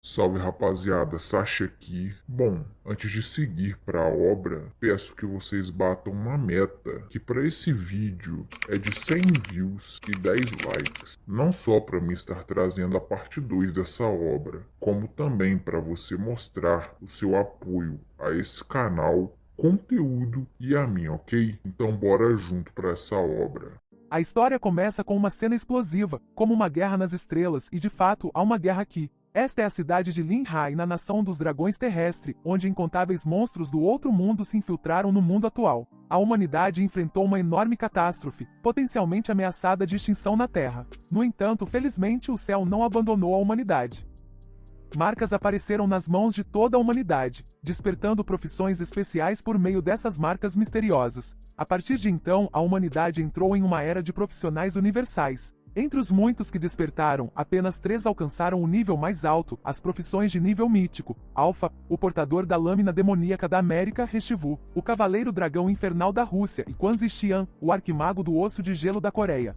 Salve rapaziada, Sasha aqui. Bom, antes de seguir para a obra, peço que vocês batam uma meta, que para esse vídeo é de 100 views e 10 likes. Não só para mim estar trazendo a parte 2 dessa obra, como também para você mostrar o seu apoio a esse canal, conteúdo e a mim, ok? Então bora junto para essa obra. A história começa com uma cena explosiva, como uma guerra nas estrelas, e de fato há uma guerra aqui. Esta é a cidade de Linhai, na Nação dos Dragões Terrestre, onde incontáveis monstros do outro mundo se infiltraram no mundo atual. A humanidade enfrentou uma enorme catástrofe, potencialmente ameaçada de extinção na Terra. No entanto, felizmente o céu não abandonou a humanidade. Marcas apareceram nas mãos de toda a humanidade, despertando profissões especiais por meio dessas marcas misteriosas. A partir de então, a humanidade entrou em uma era de profissionais universais. Entre os muitos que despertaram, apenas 3 alcançaram o nível mais alto, as profissões de nível mítico: Alpha, o portador da lâmina demoníaca da América, Reshivu, o cavaleiro dragão infernal da Rússia, e Quan Zixian, o arquimago do osso de gelo da Coreia.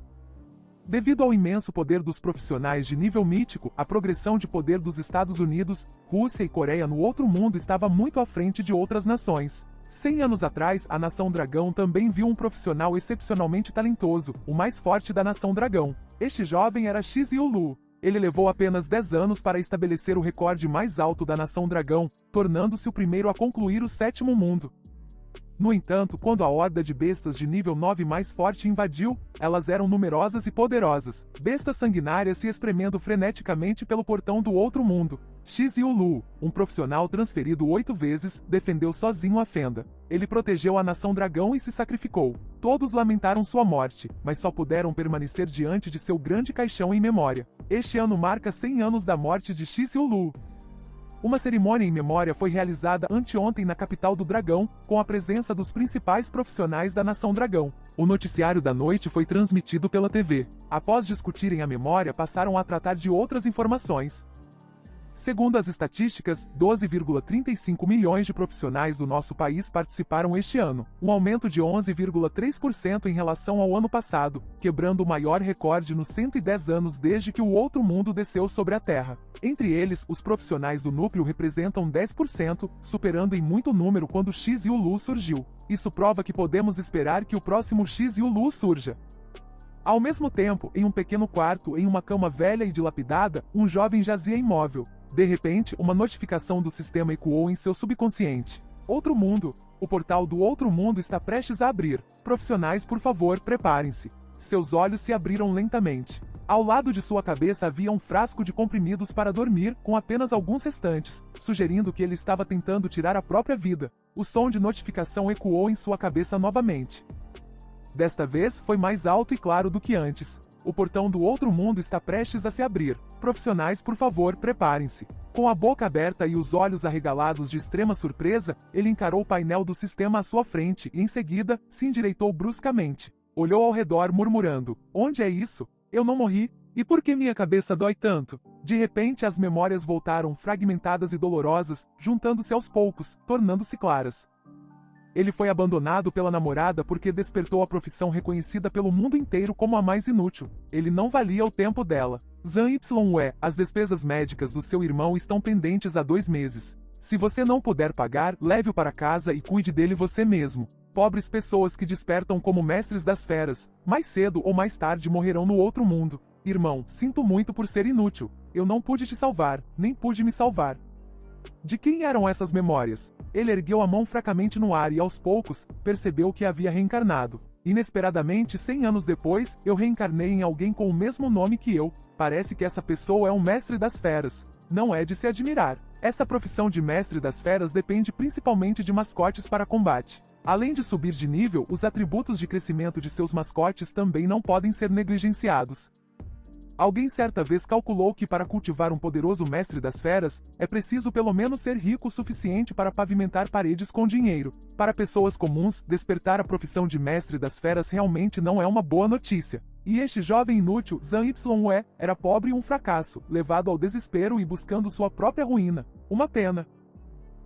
Devido ao imenso poder dos profissionais de nível mítico, a progressão de poder dos Estados Unidos, Rússia e Coreia no outro mundo estava muito à frente de outras nações. 100 anos atrás, a Nação Dragão também viu um profissional excepcionalmente talentoso, o mais forte da Nação Dragão. Este jovem era Xiziu Lu. Ele levou apenas 10 anos para estabelecer o recorde mais alto da Nação Dragão, tornando-se o primeiro a concluir o 7º mundo. No entanto, quando a horda de bestas de nível 9 mais forte invadiu, elas eram numerosas e poderosas, bestas sanguinárias se espremendo freneticamente pelo portão do outro mundo. Xiziu Lu, um profissional transferido 8 vezes, defendeu sozinho a fenda. Ele protegeu a Nação Dragão e se sacrificou. Todos lamentaram sua morte, mas só puderam permanecer diante de seu grande caixão em memória. Este ano marca 100 anos da morte de Xiziu Lu. Uma cerimônia em memória foi realizada anteontem na capital do Dragão, com a presença dos principais profissionais da Nação Dragão. O noticiário da noite foi transmitido pela TV. Após discutirem a memória, passaram a tratar de outras informações. Segundo as estatísticas, 12,35 milhões de profissionais do nosso país participaram este ano, um aumento de 11,3% em relação ao ano passado, quebrando o maior recorde nos 110 anos desde que o outro mundo desceu sobre a Terra. Entre eles, os profissionais do núcleo representam 10%, superando em muito número quando Xiziu Lu surgiu. Isso prova que podemos esperar que o próximo Xiziu Lu surja. Ao mesmo tempo, em um pequeno quarto, em uma cama velha e dilapidada, um jovem jazia imóvel. De repente, uma notificação do sistema ecoou em seu subconsciente. Outro mundo. O portal do outro mundo está prestes a abrir. Profissionais, por favor, preparem-se. Seus olhos se abriram lentamente. Ao lado de sua cabeça havia um frasco de comprimidos para dormir, com apenas alguns restantes, sugerindo que ele estava tentando tirar a própria vida. O som de notificação ecoou em sua cabeça novamente. Desta vez, foi mais alto e claro do que antes. O portão do outro mundo está prestes a se abrir. Profissionais, por favor, preparem-se. Com a boca aberta e os olhos arregalados de extrema surpresa, ele encarou o painel do sistema à sua frente e, em seguida, se endireitou bruscamente. Olhou ao redor murmurando: "Onde é isso? Eu não morri? E por que minha cabeça dói tanto?" De repente as memórias voltaram fragmentadas e dolorosas, juntando-se aos poucos, tornando-se claras. Ele foi abandonado pela namorada porque despertou a profissão reconhecida pelo mundo inteiro como a mais inútil. Ele não valia o tempo dela. Zhang Yue, as despesas médicas do seu irmão estão pendentes há 2 meses. Se você não puder pagar, leve-o para casa e cuide dele você mesmo. Pobres pessoas que despertam como mestres das feras, mais cedo ou mais tarde morrerão no outro mundo. Irmão, sinto muito por ser inútil. Eu não pude te salvar, nem pude me salvar. De quem eram essas memórias? Ele ergueu a mão fracamente no ar e, aos poucos, percebeu que havia reencarnado. Inesperadamente, 100 anos depois, eu reencarnei em alguém com o mesmo nome que eu. Parece que essa pessoa é um mestre das feras. Não é de se admirar. Essa profissão de mestre das feras depende principalmente de mascotes para combate. Além de subir de nível, os atributos de crescimento de seus mascotes também não podem ser negligenciados. Alguém certa vez calculou que para cultivar um poderoso mestre das feras, é preciso pelo menos ser rico o suficiente para pavimentar paredes com dinheiro. Para pessoas comuns, despertar a profissão de mestre das feras realmente não é uma boa notícia. E este jovem inútil, Zhang Yue, era pobre e um fracasso, levado ao desespero e buscando sua própria ruína. Uma pena.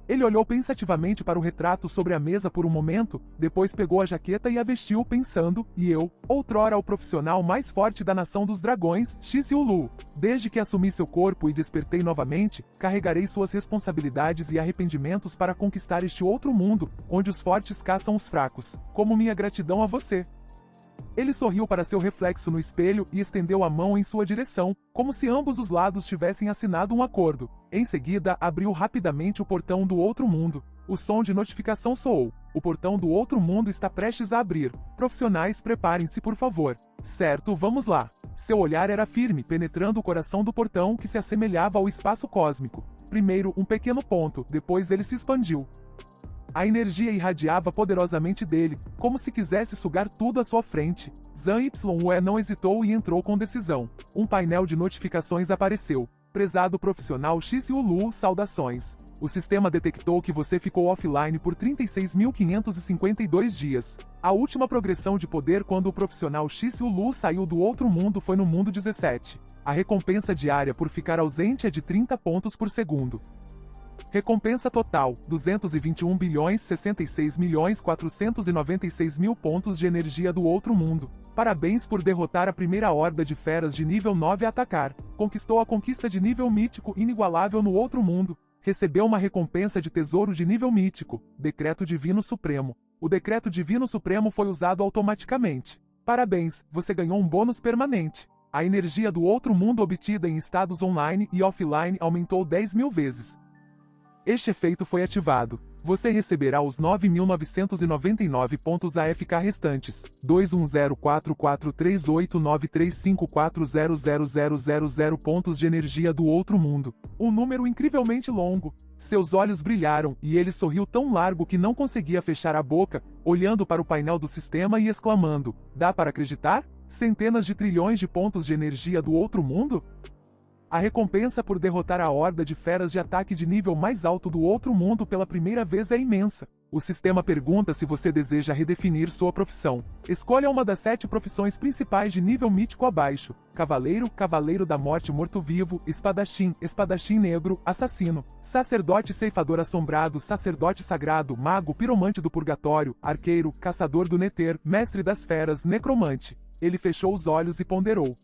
Ele olhou pensativamente para o retrato sobre a mesa por um momento, depois pegou a jaqueta e a vestiu pensando, e eu, outrora o profissional mais forte da nação dos dragões, Xixiulu. Desde que assumi seu corpo e despertei novamente, carregarei suas responsabilidades e arrependimentos para conquistar este outro mundo, onde os fortes caçam os fracos, como minha gratidão a você. Ele sorriu para seu reflexo no espelho e estendeu a mão em sua direção, como se ambos os lados tivessem assinado um acordo. Em seguida, abriu rapidamente o portão do outro mundo. O som de notificação soou. O portão do outro mundo está prestes a abrir. Profissionais, preparem-se, por favor. Certo, vamos lá. Seu olhar era firme, penetrando o coração do portão que se assemelhava ao espaço cósmico. Primeiro, um pequeno ponto, depois ele se expandiu. A energia irradiava poderosamente dele, como se quisesse sugar tudo à sua frente. Zhang Yue não hesitou e entrou com decisão. Um painel de notificações apareceu. Prezado profissional Xixiulu, saudações. O sistema detectou que você ficou offline por 36.552 dias. A última progressão de poder quando o profissional Xixiulu saiu do outro mundo foi no mundo 17. A recompensa diária por ficar ausente é de 30 pontos por segundo. Recompensa total, 221.066.496.000 pontos de energia do outro mundo. Parabéns por derrotar a primeira horda de feras de nível 9 a atacar. Conquistou a conquista de nível mítico inigualável no outro mundo. Recebeu uma recompensa de tesouro de nível mítico, Decreto Divino Supremo. O Decreto Divino Supremo foi usado automaticamente. Parabéns, você ganhou um bônus permanente. A energia do outro mundo obtida em estados online e offline aumentou 10.000 vezes. Este efeito foi ativado. Você receberá os 9.999 pontos AFK restantes. 21044389354000000 pontos de energia do outro mundo. Um número incrivelmente longo. Seus olhos brilharam, e ele sorriu tão largo que não conseguia fechar a boca, olhando para o painel do sistema e exclamando: dá para acreditar? Centenas de trilhões de pontos de energia do outro mundo? A recompensa por derrotar a horda de feras de ataque de nível mais alto do outro mundo pela primeira vez é imensa. O sistema pergunta se você deseja redefinir sua profissão. Escolha uma das 7 profissões principais de nível mítico abaixo: Cavaleiro, Cavaleiro da Morte Morto-Vivo, Espadachim, Espadachim Negro, Assassino, Sacerdote Ceifador Assombrado, Sacerdote Sagrado, Mago Piromante do Purgatório, Arqueiro, Caçador do Neter, Mestre das Feras, Necromante. Ele fechou os olhos e ponderou.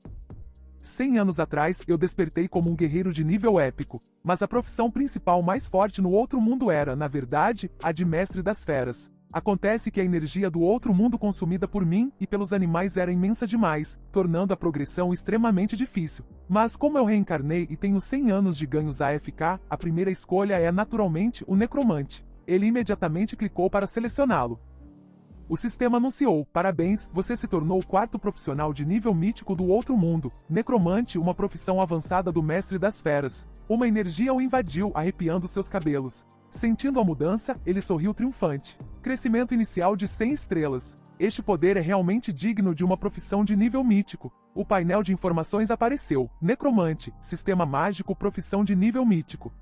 100 anos atrás, eu despertei como um guerreiro de nível épico, mas a profissão principal mais forte no outro mundo era, na verdade, a de Mestre das Feras. Acontece que a energia do outro mundo consumida por mim e pelos animais era imensa demais, tornando a progressão extremamente difícil. Mas como eu reencarnei e tenho 100 anos de ganhos AFK, a primeira escolha é naturalmente o Necromante. Ele imediatamente clicou para selecioná-lo. O sistema anunciou: parabéns, você se tornou o 4º profissional de nível mítico do outro mundo. Necromante, uma profissão avançada do Mestre das Feras. Uma energia o invadiu, arrepiando seus cabelos. Sentindo a mudança, ele sorriu triunfante. Crescimento inicial de 100 estrelas. Este poder é realmente digno de uma profissão de nível mítico. O painel de informações apareceu. Necromante, sistema mágico, profissão de nível mítico.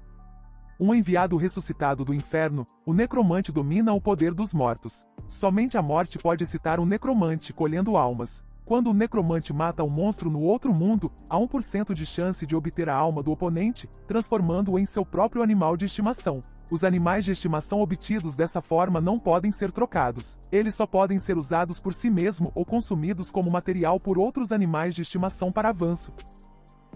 Um enviado ressuscitado do inferno, o necromante domina o poder dos mortos. Somente a morte pode excitar um necromante colhendo almas. Quando o necromante mata um monstro no outro mundo, há 1% de chance de obter a alma do oponente, transformando-o em seu próprio animal de estimação. Os animais de estimação obtidos dessa forma não podem ser trocados. Eles só podem ser usados por si mesmo ou consumidos como material por outros animais de estimação para avanço.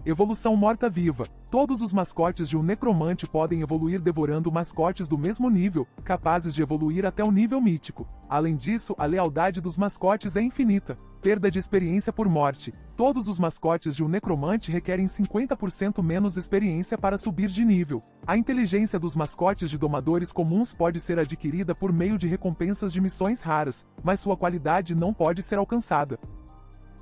Evolução morta-viva. Todos os mascotes de um necromante podem evoluir devorando mascotes do mesmo nível, capazes de evoluir até o nível mítico. Além disso, a lealdade dos mascotes é infinita. Perda de experiência por morte. Todos os mascotes de um necromante requerem 50% menos experiência para subir de nível. A inteligência dos mascotes de domadores comuns pode ser adquirida por meio de recompensas de missões raras, mas sua qualidade não pode ser alcançada.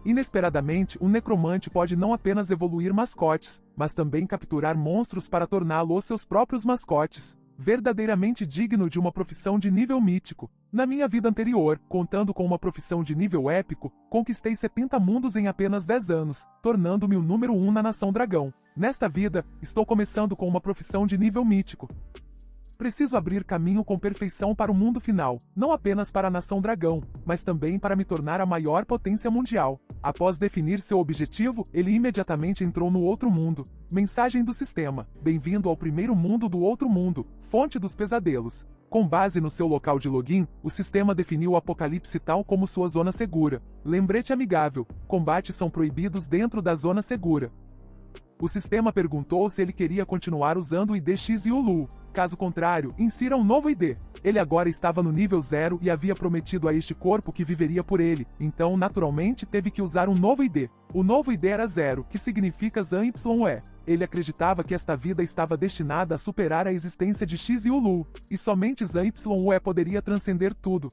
Inesperadamente, um necromante pode não apenas evoluir mascotes, mas também capturar monstros para torná-los seus próprios mascotes. Verdadeiramente digno de uma profissão de nível mítico. Na minha vida anterior, contando com uma profissão de nível épico, conquistei 70 mundos em apenas 10 anos, tornando-me o número 1 na Nação Dragão. Nesta vida, estou começando com uma profissão de nível mítico. Preciso abrir caminho com perfeição para o mundo final, não apenas para a nação dragão, mas também para me tornar a maior potência mundial. Após definir seu objetivo, ele imediatamente entrou no outro mundo. Mensagem do sistema: bem-vindo ao primeiro mundo do outro mundo, fonte dos pesadelos. Com base no seu local de login, o sistema definiu o Apocalipse tal como sua zona segura. Lembrete amigável: combates são proibidos dentro da zona segura. O sistema perguntou se ele queria continuar usando o ID X e o Lu. Caso contrário, insira um novo ID. Ele agora estava no nível 0 e havia prometido a este corpo que viveria por ele, então naturalmente teve que usar um novo ID. O novo ID era 0, que significa ZYE. Ele acreditava que esta vida estava destinada a superar a existência de X e o Lu, e somente ZYE poderia transcender tudo.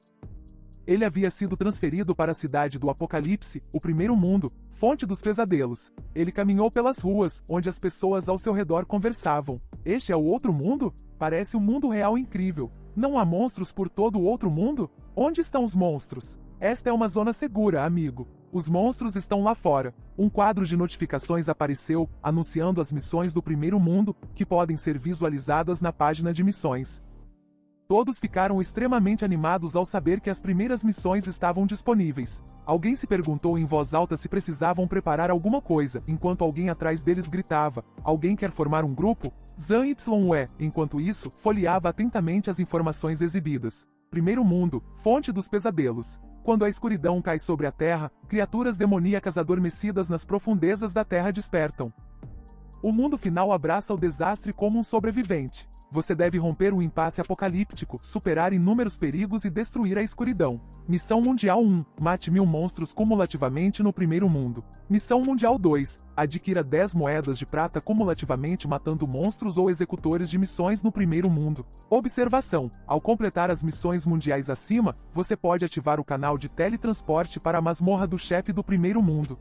Ele havia sido transferido para a cidade do Apocalipse, o primeiro mundo, fonte dos pesadelos. Ele caminhou pelas ruas, onde as pessoas ao seu redor conversavam. Este é o outro mundo? Parece um mundo real incrível. Não há monstros por todo o outro mundo? Onde estão os monstros? Esta é uma zona segura, amigo. Os monstros estão lá fora. Um quadro de notificações apareceu, anunciando as missões do primeiro mundo, que podem ser visualizadas na página de missões. Todos ficaram extremamente animados ao saber que as primeiras missões estavam disponíveis. Alguém se perguntou em voz alta se precisavam preparar alguma coisa, enquanto alguém atrás deles gritava: alguém quer formar um grupo? ZYE, enquanto isso, folheava atentamente as informações exibidas. Primeiro mundo, fonte dos pesadelos. Quando a escuridão cai sobre a terra, criaturas demoníacas adormecidas nas profundezas da terra despertam. O mundo final abraça o desastre como um sobrevivente. Você deve romper o impasse apocalíptico, superar inúmeros perigos e destruir a escuridão. Missão Mundial 1. Mate 1000 monstros cumulativamente no primeiro mundo. Missão Mundial 2. Adquira 10 moedas de prata cumulativamente matando monstros ou executores de missões no primeiro mundo. Observação: ao completar as missões mundiais acima, você pode ativar o canal de teletransporte para a masmorra do chefe do primeiro mundo.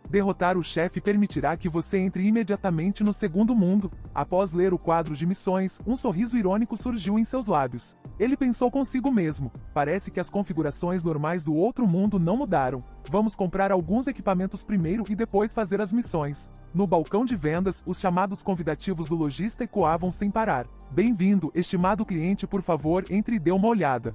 Derrotar o chefe permitirá que você entre imediatamente no segundo mundo. Após ler o quadro de missões, um sorriso irônico surgiu em seus lábios. Ele pensou consigo mesmo: parece que as configurações normais do outro mundo não mudaram. Vamos comprar alguns equipamentos primeiro e depois fazer as missões. No balcão de vendas, os chamados convidativos do lojista ecoavam sem parar. Bem-vindo, estimado cliente, por favor, entre e dê uma olhada.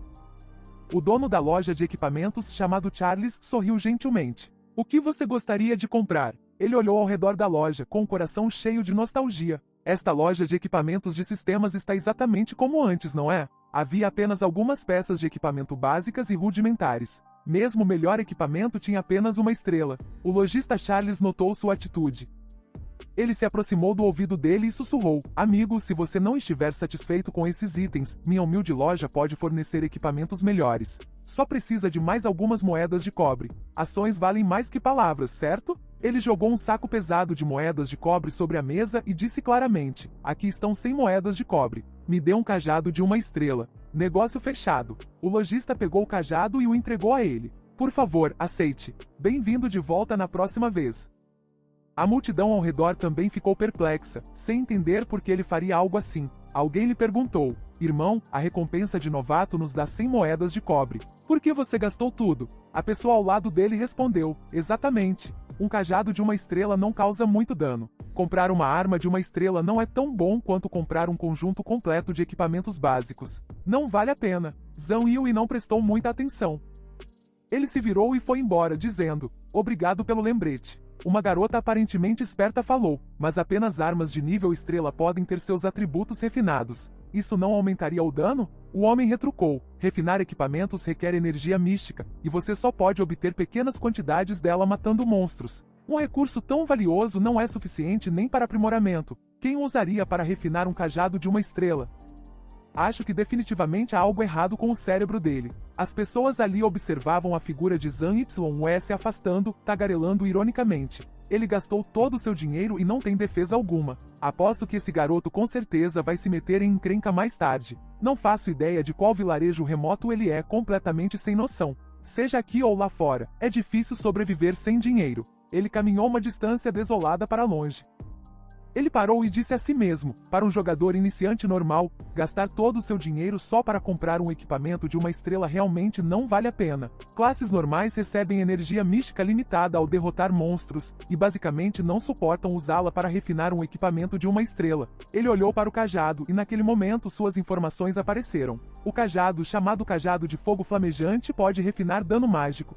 O dono da loja de equipamentos, chamado Charles, sorriu gentilmente. O que você gostaria de comprar? Ele olhou ao redor da loja, com o coração cheio de nostalgia. Esta loja de equipamentos de sistemas está exatamente como antes, não é? Havia apenas algumas peças de equipamento básicas e rudimentares. Mesmo o melhor equipamento tinha apenas uma estrela. O lojista Charles notou sua atitude. Ele se aproximou do ouvido dele e sussurrou: amigo, se você não estiver satisfeito com esses itens, minha humilde loja pode fornecer equipamentos melhores. Só precisa de mais algumas moedas de cobre. Ações valem mais que palavras, certo? Ele jogou um saco pesado de moedas de cobre sobre a mesa e disse claramente: aqui estão 100 moedas de cobre. Me dê um cajado de uma estrela. Negócio fechado. O lojista pegou o cajado e o entregou a ele. Por favor, aceite. Bem-vindo de volta na próxima vez. A multidão ao redor também ficou perplexa, sem entender por que ele faria algo assim. Alguém lhe perguntou: irmão, a recompensa de novato nos dá 100 moedas de cobre. Por que você gastou tudo? A pessoa ao lado dele respondeu: exatamente. Um cajado de uma estrela não causa muito dano. Comprar uma arma de uma estrela não é tão bom quanto comprar um conjunto completo de equipamentos básicos. Não vale a pena. Zhang Yue não prestou muita atenção. Ele se virou e foi embora, dizendo: obrigado pelo lembrete. Uma garota aparentemente esperta falou: mas apenas armas de nível estrela podem ter seus atributos refinados. Isso não aumentaria o dano? O homem retrucou: refinar equipamentos requer energia mística, e você só pode obter pequenas quantidades dela matando monstros. Um recurso tão valioso não é suficiente nem para aprimoramento. Quem usaria para refinar um cajado de uma estrela? Acho que definitivamente há algo errado com o cérebro dele. As pessoas ali observavam a figura de Zhang Yue se afastando, tagarelando ironicamente. Ele gastou todo o seu dinheiro e não tem defesa alguma. Aposto que esse garoto com certeza vai se meter em encrenca mais tarde. Não faço ideia de qual vilarejo remoto ele é, completamente sem noção. Seja aqui ou lá fora, é difícil sobreviver sem dinheiro. Ele caminhou uma distância desolada para longe. Ele parou e disse a si mesmo, para um jogador iniciante normal, gastar todo o seu dinheiro só para comprar um equipamento de uma estrela realmente não vale a pena. Classes normais recebem energia mística limitada ao derrotar monstros, e basicamente não suportam usá-la para refinar um equipamento de uma estrela. Ele olhou para o cajado e naquele momento suas informações apareceram. O cajado, chamado Cajado de Fogo Flamejante, pode refinar dano mágico.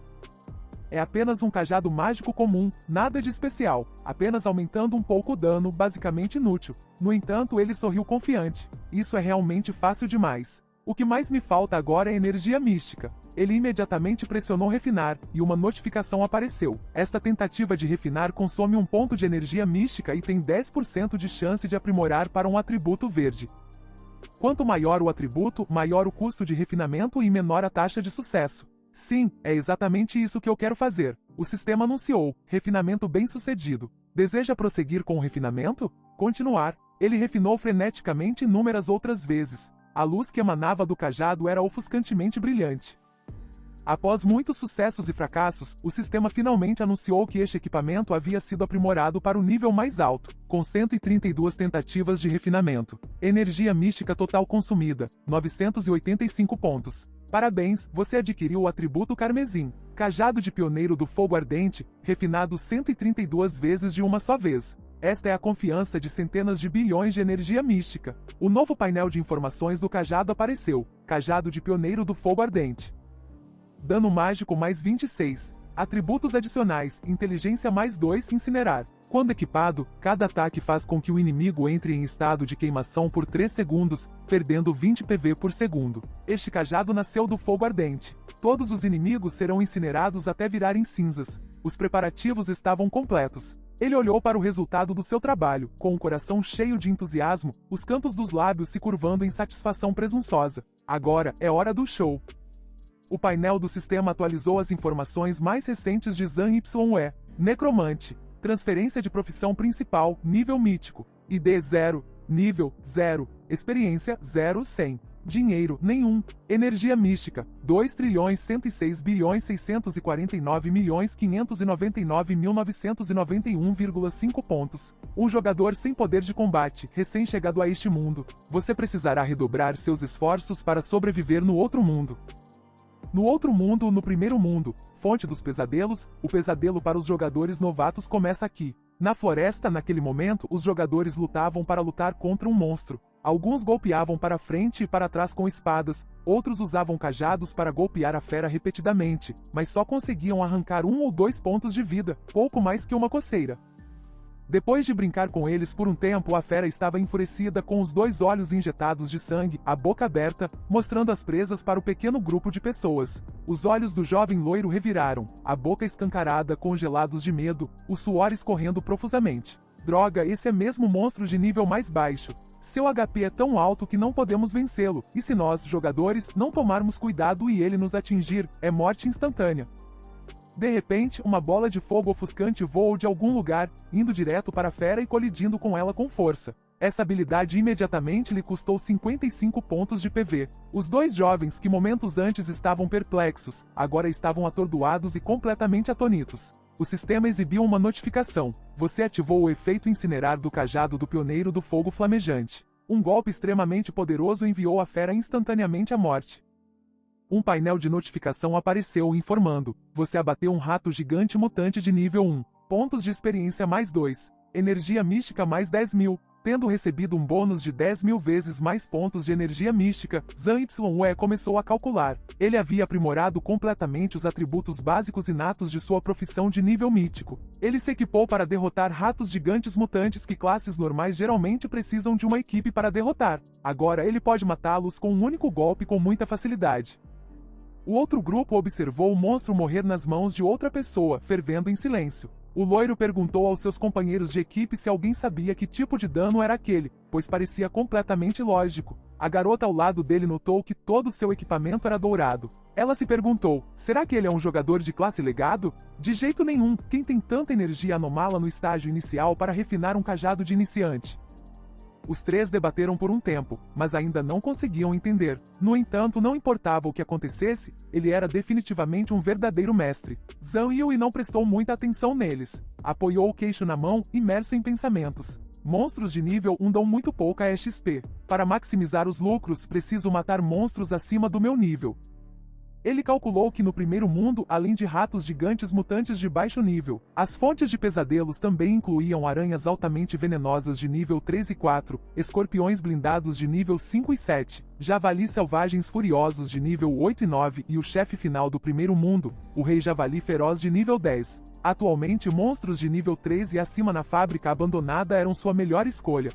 É apenas um cajado mágico comum, nada de especial, apenas aumentando um pouco o dano, basicamente inútil. No entanto, ele sorriu confiante. Isso é realmente fácil demais. O que mais me falta agora é energia mística. Ele imediatamente pressionou refinar, e uma notificação apareceu. Esta tentativa de refinar consome um ponto de energia mística e tem 10% de chance de aprimorar para um atributo verde. Quanto maior o atributo, maior o custo de refinamento e menor a taxa de sucesso. Sim, é exatamente isso que eu quero fazer. O sistema anunciou, refinamento bem-sucedido. Deseja prosseguir com o refinamento? Continuar. Ele refinou freneticamente inúmeras outras vezes. A luz que emanava do cajado era ofuscantemente brilhante. Após muitos sucessos e fracassos, o sistema finalmente anunciou que este equipamento havia sido aprimorado para o nível mais alto, com 132 tentativas de refinamento. Energia mística total consumida, 985 pontos. Parabéns, você adquiriu o atributo Carmesim, Cajado de Pioneiro do Fogo Ardente, refinado 132 vezes de uma só vez. Esta é a confiança de centenas de bilhões de energia mística. O novo painel de informações do cajado apareceu, Cajado de Pioneiro do Fogo Ardente. Dano mágico mais 26. Atributos adicionais, inteligência mais 2, incinerar. Quando equipado, cada ataque faz com que o inimigo entre em estado de queimação por 3 segundos, perdendo 20 PV por segundo. Este cajado nasceu do fogo ardente. Todos os inimigos serão incinerados até virarem cinzas. Os preparativos estavam completos. Ele olhou para o resultado do seu trabalho, com o coração cheio de entusiasmo, os cantos dos lábios se curvando em satisfação presunçosa. Agora é hora do show. O painel do sistema atualizou as informações mais recentes de Zan YE. Necromante. Transferência de profissão principal, nível mítico. ID 0, nível 0, experiência 0/100. Dinheiro nenhum. Energia mística 2.106.649.599.991,5 pontos. Um jogador sem poder de combate, recém-chegado a este mundo. Você precisará redobrar seus esforços para sobreviver no outro mundo. No outro mundo, no primeiro mundo, fonte dos pesadelos, o pesadelo para os jogadores novatos começa aqui. Na floresta, naquele momento, os jogadores lutavam para lutar contra um monstro. Alguns golpeavam para frente e para trás com espadas, outros usavam cajados para golpear a fera repetidamente, mas só conseguiam arrancar 1 ou 2 pontos de vida, pouco mais que uma coceira. Depois de brincar com eles por um tempo, a fera estava enfurecida com os 2 olhos injetados de sangue, a boca aberta, mostrando as presas para o pequeno grupo de pessoas. Os olhos do jovem loiro reviraram, a boca escancarada, congelados de medo, o suor escorrendo profusamente. Droga, esse é mesmo o monstro de nível mais baixo. Seu HP é tão alto que não podemos vencê-lo, e se nós, jogadores, não tomarmos cuidado e ele nos atingir, é morte instantânea. De repente, uma bola de fogo ofuscante voou de algum lugar, indo direto para a fera e colidindo com ela com força. Essa habilidade imediatamente lhe custou 55 pontos de PV. Os 2 jovens que momentos antes estavam perplexos, agora estavam atordoados e completamente atonitos. O sistema exibiu uma notificação. Você ativou o efeito incinerar do cajado do Pioneiro do Fogo Flamejante. Um golpe extremamente poderoso enviou a fera instantaneamente à morte. Um painel de notificação apareceu informando: você abateu um rato gigante mutante de nível 1. Pontos de experiência mais 2. Energia mística mais 10.000. Tendo recebido um bônus de 10.000 vezes mais pontos de energia mística, Zan YE começou a calcular. Ele havia aprimorado completamente os atributos básicos inatos de sua profissão de nível mítico. Ele se equipou para derrotar ratos gigantes mutantes que classes normais geralmente precisam de uma equipe para derrotar. Agora ele pode matá-los com um único golpe com muita facilidade. O outro grupo observou o monstro morrer nas mãos de outra pessoa, fervendo em silêncio. O loiro perguntou aos seus companheiros de equipe se alguém sabia que tipo de dano era aquele, pois parecia completamente lógico. A garota ao lado dele notou que todo o seu equipamento era dourado. Ela se perguntou: será que ele é um jogador de classe legado? De jeito nenhum, quem tem tanta energia anômala no estágio inicial para refinar um cajado de iniciante? Os 3 debateram por um tempo, mas ainda não conseguiam entender. No entanto, não importava o que acontecesse, ele era definitivamente um verdadeiro mestre. Zan Yue não prestou muita atenção neles. Apoiou o queixo na mão, imerso em pensamentos. Monstros de nível 1 dão muito pouca XP. Para maximizar os lucros, preciso matar monstros acima do meu nível. Ele calculou que no primeiro mundo, além de ratos gigantes mutantes de baixo nível, as fontes de pesadelos também incluíam aranhas altamente venenosas de nível 3 e 4, escorpiões blindados de nível 5 e 7, javalis selvagens furiosos de nível 8 e 9 e o chefe final do primeiro mundo, o rei javali feroz de nível 10. Atualmente, monstros de nível 3 e acima na fábrica abandonada eram sua melhor escolha.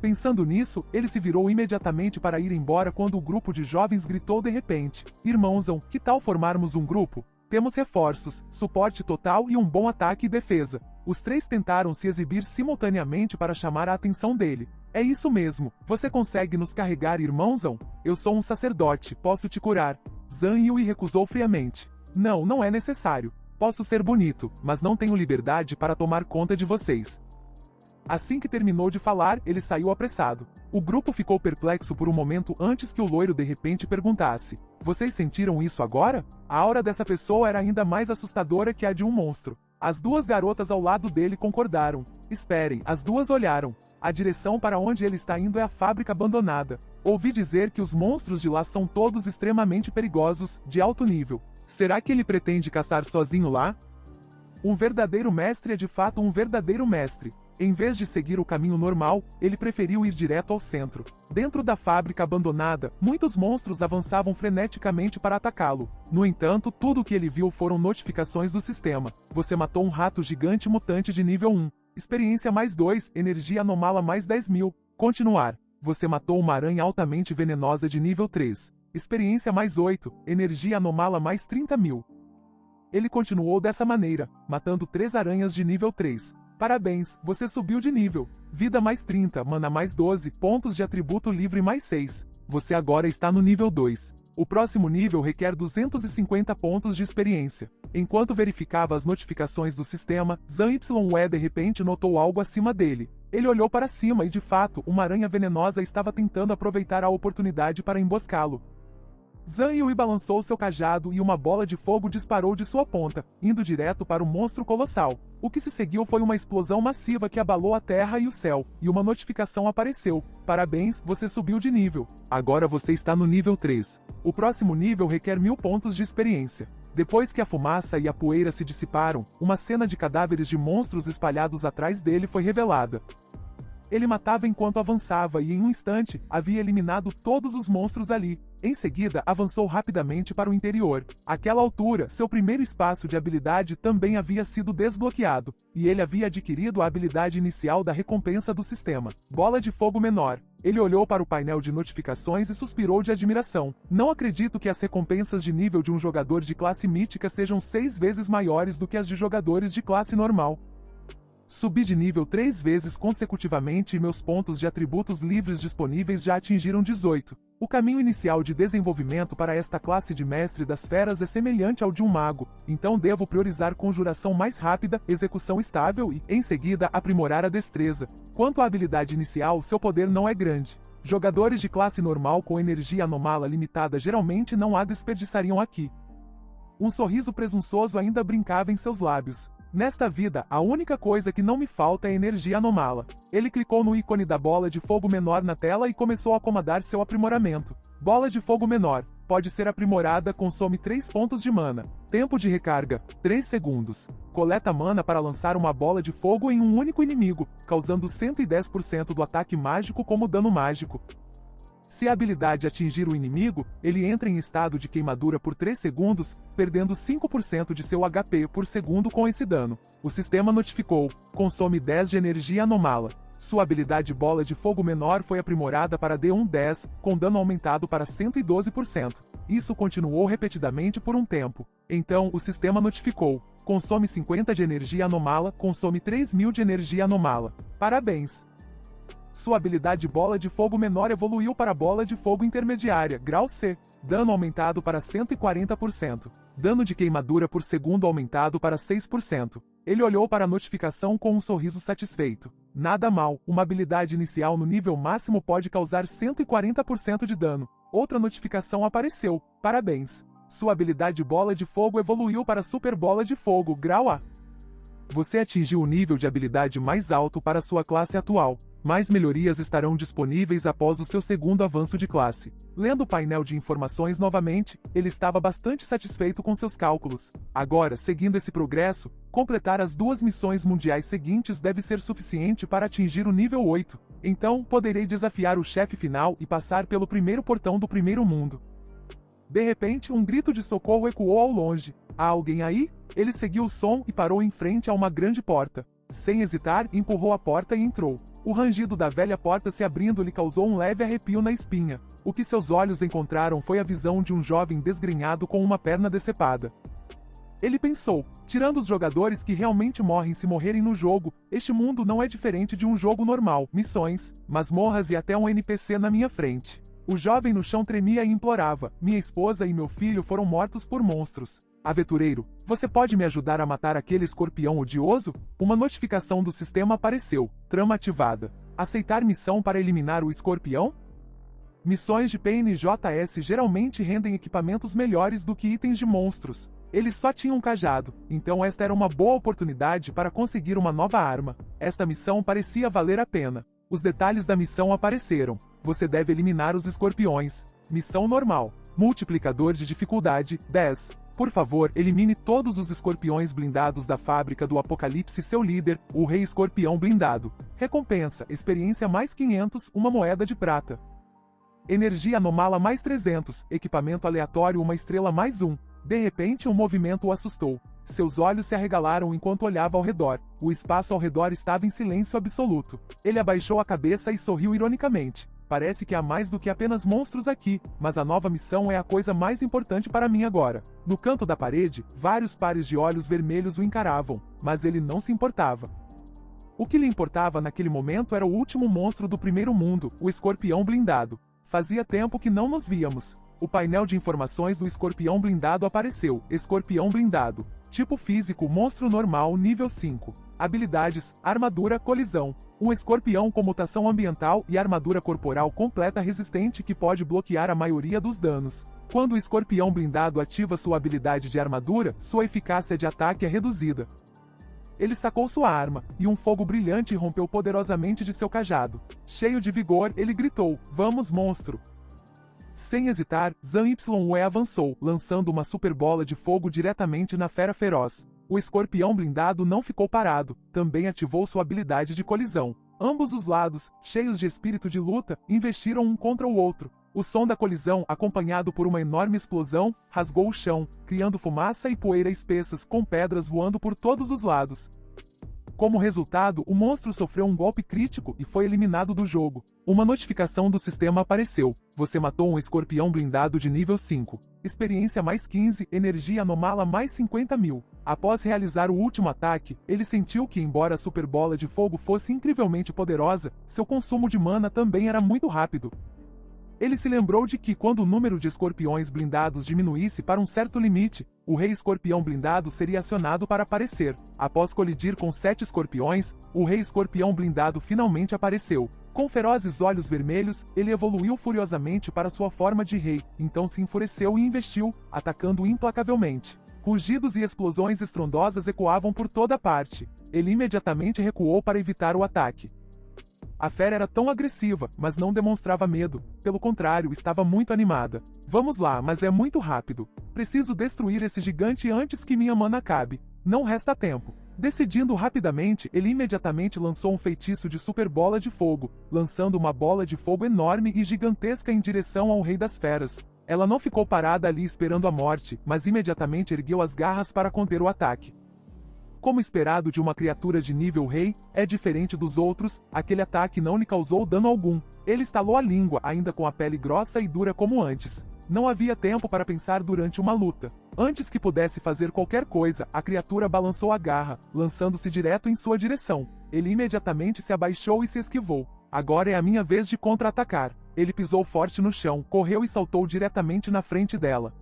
Pensando nisso, ele se virou imediatamente para ir embora quando o grupo de jovens gritou de repente: Irmãozão, que tal formarmos um grupo? Temos reforços, suporte total e um bom ataque e defesa. Os três tentaram se exibir simultaneamente para chamar a atenção dele. É isso mesmo, você consegue nos carregar, irmãozão? Eu sou um sacerdote, posso te curar. Zhang Yui recusou friamente. Não é necessário. Posso ser bonito, mas não tenho liberdade para tomar conta de vocês. Assim que terminou de falar, ele saiu apressado. O grupo ficou perplexo por um momento antes que o loiro de repente perguntasse: Vocês sentiram isso agora? A aura dessa pessoa era ainda mais assustadora que a de um monstro. As duas garotas ao lado dele concordaram. Esperem, as duas olharam. A direção para onde ele está indo é a fábrica abandonada. Ouvi dizer que os monstros de lá são todos extremamente perigosos, de alto nível. Será que ele pretende caçar sozinho lá? Um verdadeiro mestre é de fato um verdadeiro mestre. Em vez de seguir o caminho normal, ele preferiu ir direto ao centro. Dentro da fábrica abandonada, muitos monstros avançavam freneticamente para atacá-lo. No entanto, tudo o que ele viu foram notificações do sistema. Você matou um rato gigante mutante de nível 1. Experiência mais 2, energia anomala mais 10.000. Continuar. Você matou uma aranha altamente venenosa de nível 3. Experiência mais 8, energia anomala mais 30.000. Ele continuou dessa maneira, matando 3 aranhas de nível 3. Parabéns, você subiu de nível. Vida mais 30, mana mais 12, pontos de atributo livre mais 6. Você agora está no nível 2. O próximo nível requer 250 pontos de experiência. Enquanto verificava as notificações do sistema, Zhang Yue de repente notou algo acima dele. Ele olhou para cima e de fato, uma aranha venenosa estava tentando aproveitar a oportunidade para emboscá-lo. Zhang Yui balançou seu cajado e uma bola de fogo disparou de sua ponta, indo direto para o monstro colossal. O que se seguiu foi uma explosão massiva que abalou a terra e o céu, e uma notificação apareceu. Parabéns, você subiu de nível. Agora você está no nível 3. O próximo nível requer 1000 pontos de experiência. Depois que a fumaça e a poeira se dissiparam, uma cena de cadáveres de monstros espalhados atrás dele foi revelada. Ele matava enquanto avançava e em um instante, havia eliminado todos os monstros ali. Em seguida, avançou rapidamente para o interior. Àquela altura, seu primeiro espaço de habilidade também havia sido desbloqueado, e ele havia adquirido a habilidade inicial da recompensa do sistema, Bola de Fogo Menor. Ele olhou para o painel de notificações e suspirou de admiração. Não acredito que as recompensas de nível de um jogador de classe mítica sejam 6 vezes maiores do que as de jogadores de classe normal. Subi de nível 3 vezes consecutivamente e meus pontos de atributos livres disponíveis já atingiram 18. O caminho inicial de desenvolvimento para esta classe de mestre das feras é semelhante ao de um mago, então devo priorizar conjuração mais rápida, execução estável e, em seguida, aprimorar a destreza. Quanto à habilidade inicial, seu poder não é grande. Jogadores de classe normal com energia anomala limitada geralmente não a desperdiçariam aqui. Um sorriso presunçoso ainda brincava em seus lábios. Nesta vida, a única coisa que não me falta é energia anomala. Ele clicou no ícone da bola de fogo menor na tela e começou a acomodar seu aprimoramento. Bola de fogo menor. Pode ser aprimorada, consome 3 pontos de mana. Tempo de recarga, 3 segundos. Coleta mana para lançar uma bola de fogo em um único inimigo, causando 110% do ataque mágico como dano mágico. Se a habilidade atingir o inimigo, ele entra em estado de queimadura por 3 segundos, perdendo 5% de seu HP por segundo com esse dano. O sistema notificou: consome 10 de energia anomala. Sua habilidade Bola de Fogo Menor foi aprimorada para D1-10, com dano aumentado para 112%. Isso continuou repetidamente por um tempo. Então, o sistema notificou: consome 50 de energia anomala, consome 3.000 de energia anomala. Parabéns! Sua habilidade Bola de Fogo Menor evoluiu para Bola de Fogo Intermediária, grau C. Dano aumentado para 140%. Dano de queimadura por segundo aumentado para 6%. Ele olhou para a notificação com um sorriso satisfeito. Nada mal, uma habilidade inicial no nível máximo pode causar 140% de dano. Outra notificação apareceu. Parabéns! Sua habilidade Bola de Fogo evoluiu para Super Bola de Fogo, grau A. Você atingiu o nível de habilidade mais alto para sua classe atual. Mais melhorias estarão disponíveis após o seu segundo avanço de classe. Lendo o painel de informações novamente, ele estava bastante satisfeito com seus cálculos. Agora, seguindo esse progresso, completar as 2 missões mundiais seguintes deve ser suficiente para atingir o nível 8. Então, poderei desafiar o chefe final e passar pelo primeiro portão do primeiro mundo. De repente, um grito de socorro ecoou ao longe. Há alguém aí? Ele seguiu o som e parou em frente a uma grande porta. Sem hesitar, empurrou a porta e entrou. O rangido da velha porta se abrindo lhe causou um leve arrepio na espinha. O que seus olhos encontraram foi a visão de um jovem desgrenhado com uma perna decepada. Ele pensou, tirando os jogadores que realmente morrem se morrerem no jogo, este mundo não é diferente de um jogo normal, missões, masmorras e até um NPC na minha frente. O jovem no chão tremia e implorava, minha esposa e meu filho foram mortos por monstros. Aventureiro, você pode me ajudar a matar aquele escorpião odioso? Uma notificação do sistema apareceu. Trama ativada. Aceitar missão para eliminar o escorpião? Missões de PNJS geralmente rendem equipamentos melhores do que itens de monstros. Eles só tinham um cajado, então esta era uma boa oportunidade para conseguir uma nova arma. Esta missão parecia valer a pena. Os detalhes da missão apareceram. Você deve eliminar os escorpiões. Missão normal. Multiplicador de dificuldade, 10. Por favor, elimine todos os escorpiões blindados da fábrica do Apocalipse. Seu líder, o Rei Escorpião Blindado. Recompensa, experiência mais 500, uma moeda de prata. Energia anomala mais 300, equipamento aleatório uma estrela mais 1. De repente um movimento o assustou. Seus olhos se arregalaram enquanto olhava ao redor. O espaço ao redor estava em silêncio absoluto. Ele abaixou a cabeça e sorriu ironicamente. Parece que há mais do que apenas monstros aqui, mas a nova missão é a coisa mais importante para mim agora. No canto da parede, vários pares de olhos vermelhos o encaravam, mas ele não se importava. O que lhe importava naquele momento era o último monstro do primeiro mundo, o escorpião blindado. Fazia tempo que não nos víamos. O painel de informações do escorpião blindado apareceu. Escorpião blindado. Tipo físico, monstro normal, nível 5. Habilidades, armadura, colisão. Um escorpião com mutação ambiental e armadura corporal completa resistente que pode bloquear a maioria dos danos. Quando o escorpião blindado ativa sua habilidade de armadura, sua eficácia de ataque é reduzida. Ele sacou sua arma, e um fogo brilhante rompeu poderosamente de seu cajado. Cheio de vigor, ele gritou, vamos monstro! Sem hesitar, Zan Yue avançou, lançando uma super bola de fogo diretamente na fera feroz. O escorpião blindado não ficou parado, também ativou sua habilidade de colisão. Ambos os lados, cheios de espírito de luta, investiram um contra o outro. O som da colisão, acompanhado por uma enorme explosão, rasgou o chão, criando fumaça e poeira espessas com pedras voando por todos os lados. Como resultado, o monstro sofreu um golpe crítico e foi eliminado do jogo. Uma notificação do sistema apareceu. Você matou um escorpião blindado de nível 5. Experiência mais 15, energia anomala mais 50.000. Após realizar o último ataque, ele sentiu que, embora a super bola de fogo fosse incrivelmente poderosa, seu consumo de mana também era muito rápido. Ele se lembrou de que, quando o número de escorpiões blindados diminuísse para um certo limite, o Rei Escorpião Blindado seria acionado para aparecer. Após colidir com 7 escorpiões, o Rei Escorpião Blindado finalmente apareceu. Com ferozes olhos vermelhos, ele evoluiu furiosamente para sua forma de rei, então se enfureceu e investiu, atacando implacavelmente. Rugidos e explosões estrondosas ecoavam por toda parte. Ele imediatamente recuou para evitar o ataque. A fera era tão agressiva, mas não demonstrava medo. Pelo contrário, estava muito animada. Vamos lá, mas é muito rápido. Preciso destruir esse gigante antes que minha mana acabe. Não resta tempo. Decidindo rapidamente, ele imediatamente lançou um feitiço de super bola de fogo, lançando uma bola de fogo enorme e gigantesca em direção ao Rei das Feras. Ela não ficou parada ali esperando a morte, mas imediatamente ergueu as garras para conter o ataque. Como esperado de uma criatura de nível rei, é diferente dos outros, aquele ataque não lhe causou dano algum. Ele estalou a língua, ainda com a pele grossa e dura como antes. Não havia tempo para pensar durante uma luta. Antes que pudesse fazer qualquer coisa, a criatura balançou a garra, lançando-se direto em sua direção. Ele imediatamente se abaixou e se esquivou. Agora é a minha vez de contra-atacar. Ele pisou forte no chão, correu e saltou diretamente na frente dela.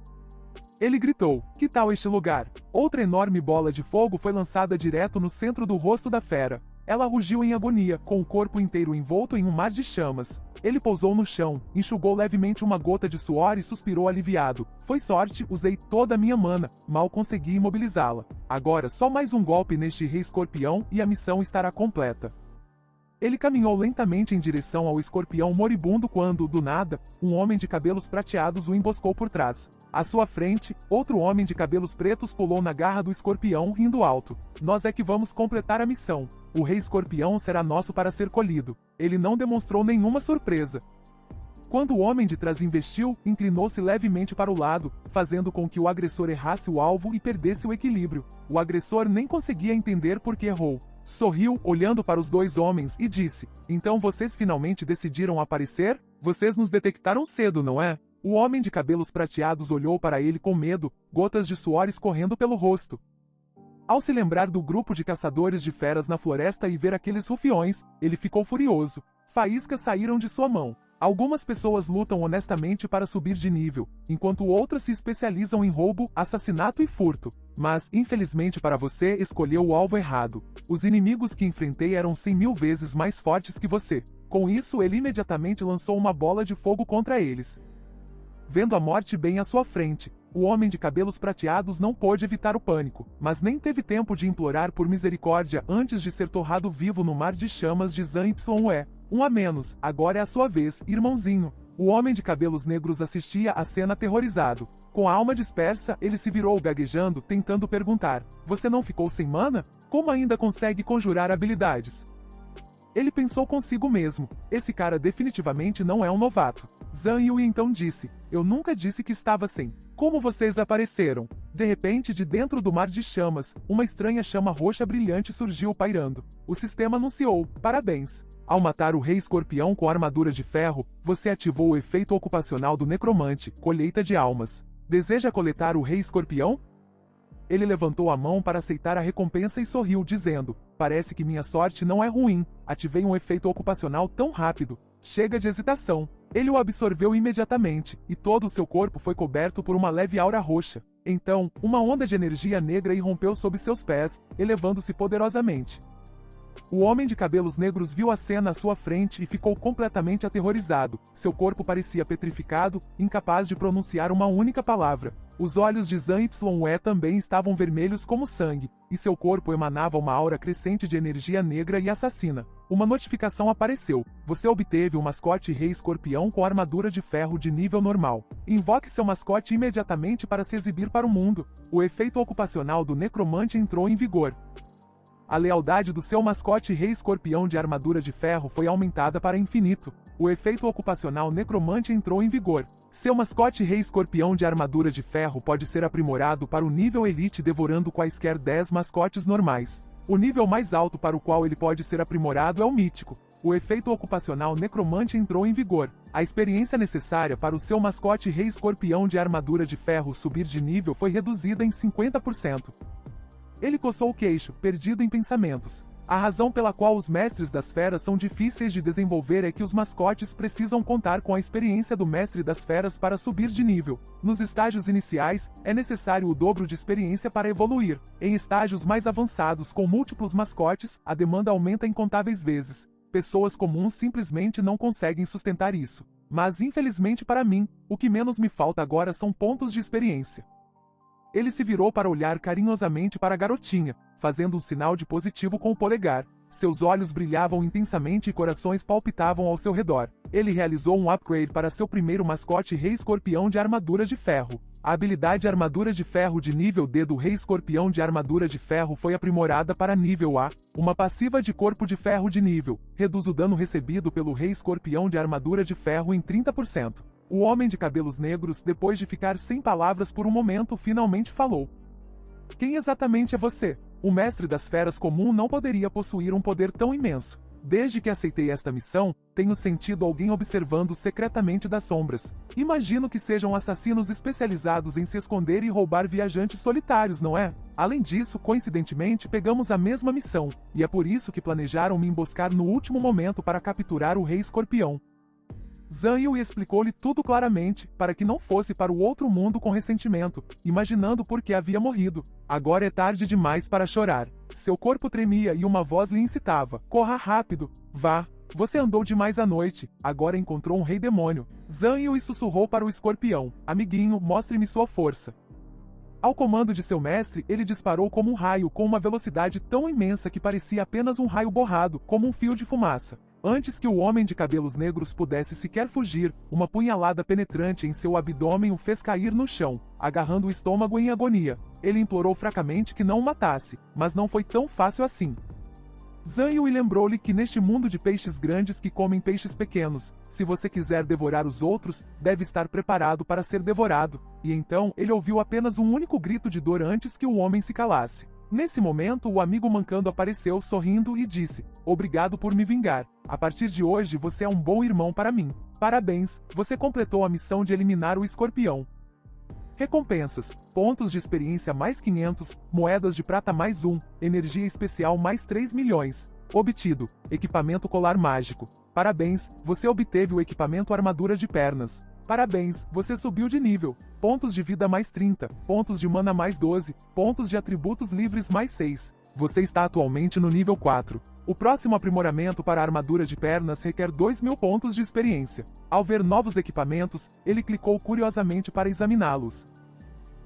Ele gritou, que tal este lugar? Outra enorme bola de fogo foi lançada direto no centro do rosto da fera. Ela rugiu em agonia, com o corpo inteiro envolto em um mar de chamas. Ele pousou no chão, enxugou levemente uma gota de suor e suspirou aliviado. Foi sorte, usei toda a minha mana, mal consegui imobilizá-la. Agora só mais um golpe neste rei escorpião e a missão estará completa. Ele caminhou lentamente em direção ao escorpião moribundo quando, do nada, um homem de cabelos prateados o emboscou por trás. À sua frente, outro homem de cabelos pretos pulou na garra do escorpião, rindo alto. Nós é que vamos completar a missão. O rei escorpião será nosso para ser colhido. Ele não demonstrou nenhuma surpresa. Quando o homem de trás investiu, inclinou-se levemente para o lado, fazendo com que o agressor errasse o alvo e perdesse o equilíbrio. O agressor nem conseguia entender por que errou. Sorriu, olhando para os dois homens, e disse: então vocês finalmente decidiram aparecer? Vocês nos detectaram cedo, não é? O homem de cabelos prateados olhou para ele com medo, gotas de suor escorrendo pelo rosto. Ao se lembrar do grupo de caçadores de feras na floresta e ver aqueles rufiões, ele ficou furioso. Faíscas saíram de sua mão. Algumas pessoas lutam honestamente para subir de nível, enquanto outras se especializam em roubo, assassinato e furto. Mas, infelizmente para você, escolheu o alvo errado. Os inimigos que enfrentei eram 100.000 vezes mais fortes que você. Com isso, ele imediatamente lançou uma bola de fogo contra eles. Vendo a morte bem à sua frente, o homem de cabelos prateados não pôde evitar o pânico, mas nem teve tempo de implorar por misericórdia antes de ser torrado vivo no mar de chamas de Zan-Yle. Um a menos, agora é a sua vez, irmãozinho. O homem de cabelos negros assistia à cena aterrorizado. Com a alma dispersa, ele se virou gaguejando, tentando perguntar: você não ficou sem mana? Como ainda consegue conjurar habilidades? Ele pensou consigo mesmo: esse cara definitivamente não é um novato. Zan-Yle então disse: eu nunca disse que estava sem. Como vocês apareceram? De repente, de dentro do mar de chamas, uma estranha chama roxa brilhante surgiu pairando. O sistema anunciou: parabéns. Ao matar o rei escorpião com armadura de ferro, você ativou o efeito ocupacional do necromante, colheita de almas. Deseja coletar o rei escorpião? Ele levantou a mão para aceitar a recompensa e sorriu, dizendo: parece que minha sorte não é ruim, ativei um efeito ocupacional tão rápido. Chega de hesitação. Ele o absorveu imediatamente, e todo o seu corpo foi coberto por uma leve aura roxa. Então, uma onda de energia negra irrompeu sob seus pés, elevando-se poderosamente. O homem de cabelos negros viu a cena à sua frente e ficou completamente aterrorizado. Seu corpo parecia petrificado, incapaz de pronunciar uma única palavra. Os olhos de Zan-Yle também estavam vermelhos como sangue, e seu corpo emanava uma aura crescente de energia negra e assassina. Uma notificação apareceu: você obteve um mascote rei escorpião com armadura de ferro de nível normal. Invoque seu mascote imediatamente para se exibir para o mundo. O efeito ocupacional do necromante entrou em vigor. A lealdade do seu mascote rei escorpião de armadura de ferro foi aumentada para infinito. O efeito ocupacional necromante entrou em vigor. Seu mascote rei escorpião de armadura de ferro pode ser aprimorado para o nível elite devorando quaisquer 10 mascotes normais. O nível mais alto para o qual ele pode ser aprimorado é o mítico. O efeito ocupacional necromante entrou em vigor. A experiência necessária para o seu mascote rei escorpião de armadura de ferro subir de nível foi reduzida em 50%. Ele coçou o queixo, perdido em pensamentos. A razão pela qual os mestres das feras são difíceis de desenvolver é que os mascotes precisam contar com a experiência do mestre das feras para subir de nível. Nos estágios iniciais, é necessário o dobro de experiência para evoluir. Em estágios mais avançados com múltiplos mascotes, a demanda aumenta incontáveis vezes. Pessoas comuns simplesmente não conseguem sustentar isso. Mas infelizmente para mim, o que menos me falta agora são pontos de experiência. Ele se virou para olhar carinhosamente para a garotinha, fazendo um sinal de positivo com o polegar. Seus olhos brilhavam intensamente e corações palpitavam ao seu redor. Ele realizou um upgrade para seu primeiro mascote rei escorpião de armadura de ferro. A habilidade armadura de ferro de nível D do rei escorpião de armadura de ferro foi aprimorada para nível A. Uma passiva de corpo de ferro de nível. Reduz o dano recebido pelo rei escorpião de armadura de ferro em 30%. O homem de cabelos negros, depois de ficar sem palavras por um momento, finalmente falou: quem exatamente é você? O mestre das feras comum não poderia possuir um poder tão imenso. Desde que aceitei esta missão, tenho sentido alguém observando secretamente das sombras. Imagino que sejam assassinos especializados em se esconder e roubar viajantes solitários, não é? Além disso, coincidentemente, pegamos a mesma missão, e é por isso que planejaram me emboscar no último momento para capturar o rei escorpião. Zhang Yue explicou-lhe tudo claramente, para que não fosse para o outro mundo com ressentimento, imaginando por que havia morrido. Agora é tarde demais para chorar. Seu corpo tremia e uma voz lhe incitava: corra rápido, vá. Você andou demais à noite, agora encontrou um rei demônio. Zhang Yue sussurrou para o escorpião: amiguinho, mostre-me sua força. Ao comando de seu mestre, ele disparou como um raio com uma velocidade tão imensa que parecia apenas um raio borrado, como um fio de fumaça. Antes que o homem de cabelos negros pudesse sequer fugir, uma punhalada penetrante em seu abdômen o fez cair no chão, agarrando o estômago em agonia. Ele implorou fracamente que não o matasse, mas não foi tão fácil assim. Zhang Yue lembrou-lhe que neste mundo de peixes grandes que comem peixes pequenos, se você quiser devorar os outros, deve estar preparado para ser devorado, e então ele ouviu apenas um único grito de dor antes que o homem se calasse. Nesse momento, o amigo mancando apareceu sorrindo e disse: obrigado por me vingar. A partir de hoje você é um bom irmão para mim. Parabéns, você completou a missão de eliminar o escorpião. Recompensas: pontos de experiência mais 500, moedas de prata mais 1, energia especial mais 3 milhões. Obtido: equipamento colar mágico. Parabéns, você obteve o equipamento armadura de pernas. Parabéns, você subiu de nível. Pontos de vida mais 30, pontos de mana mais 12, pontos de atributos livres mais 6. Você está atualmente no nível 4. O próximo aprimoramento para a armadura de pernas requer 2.000 pontos de experiência. Ao ver novos equipamentos, ele clicou curiosamente para examiná-los.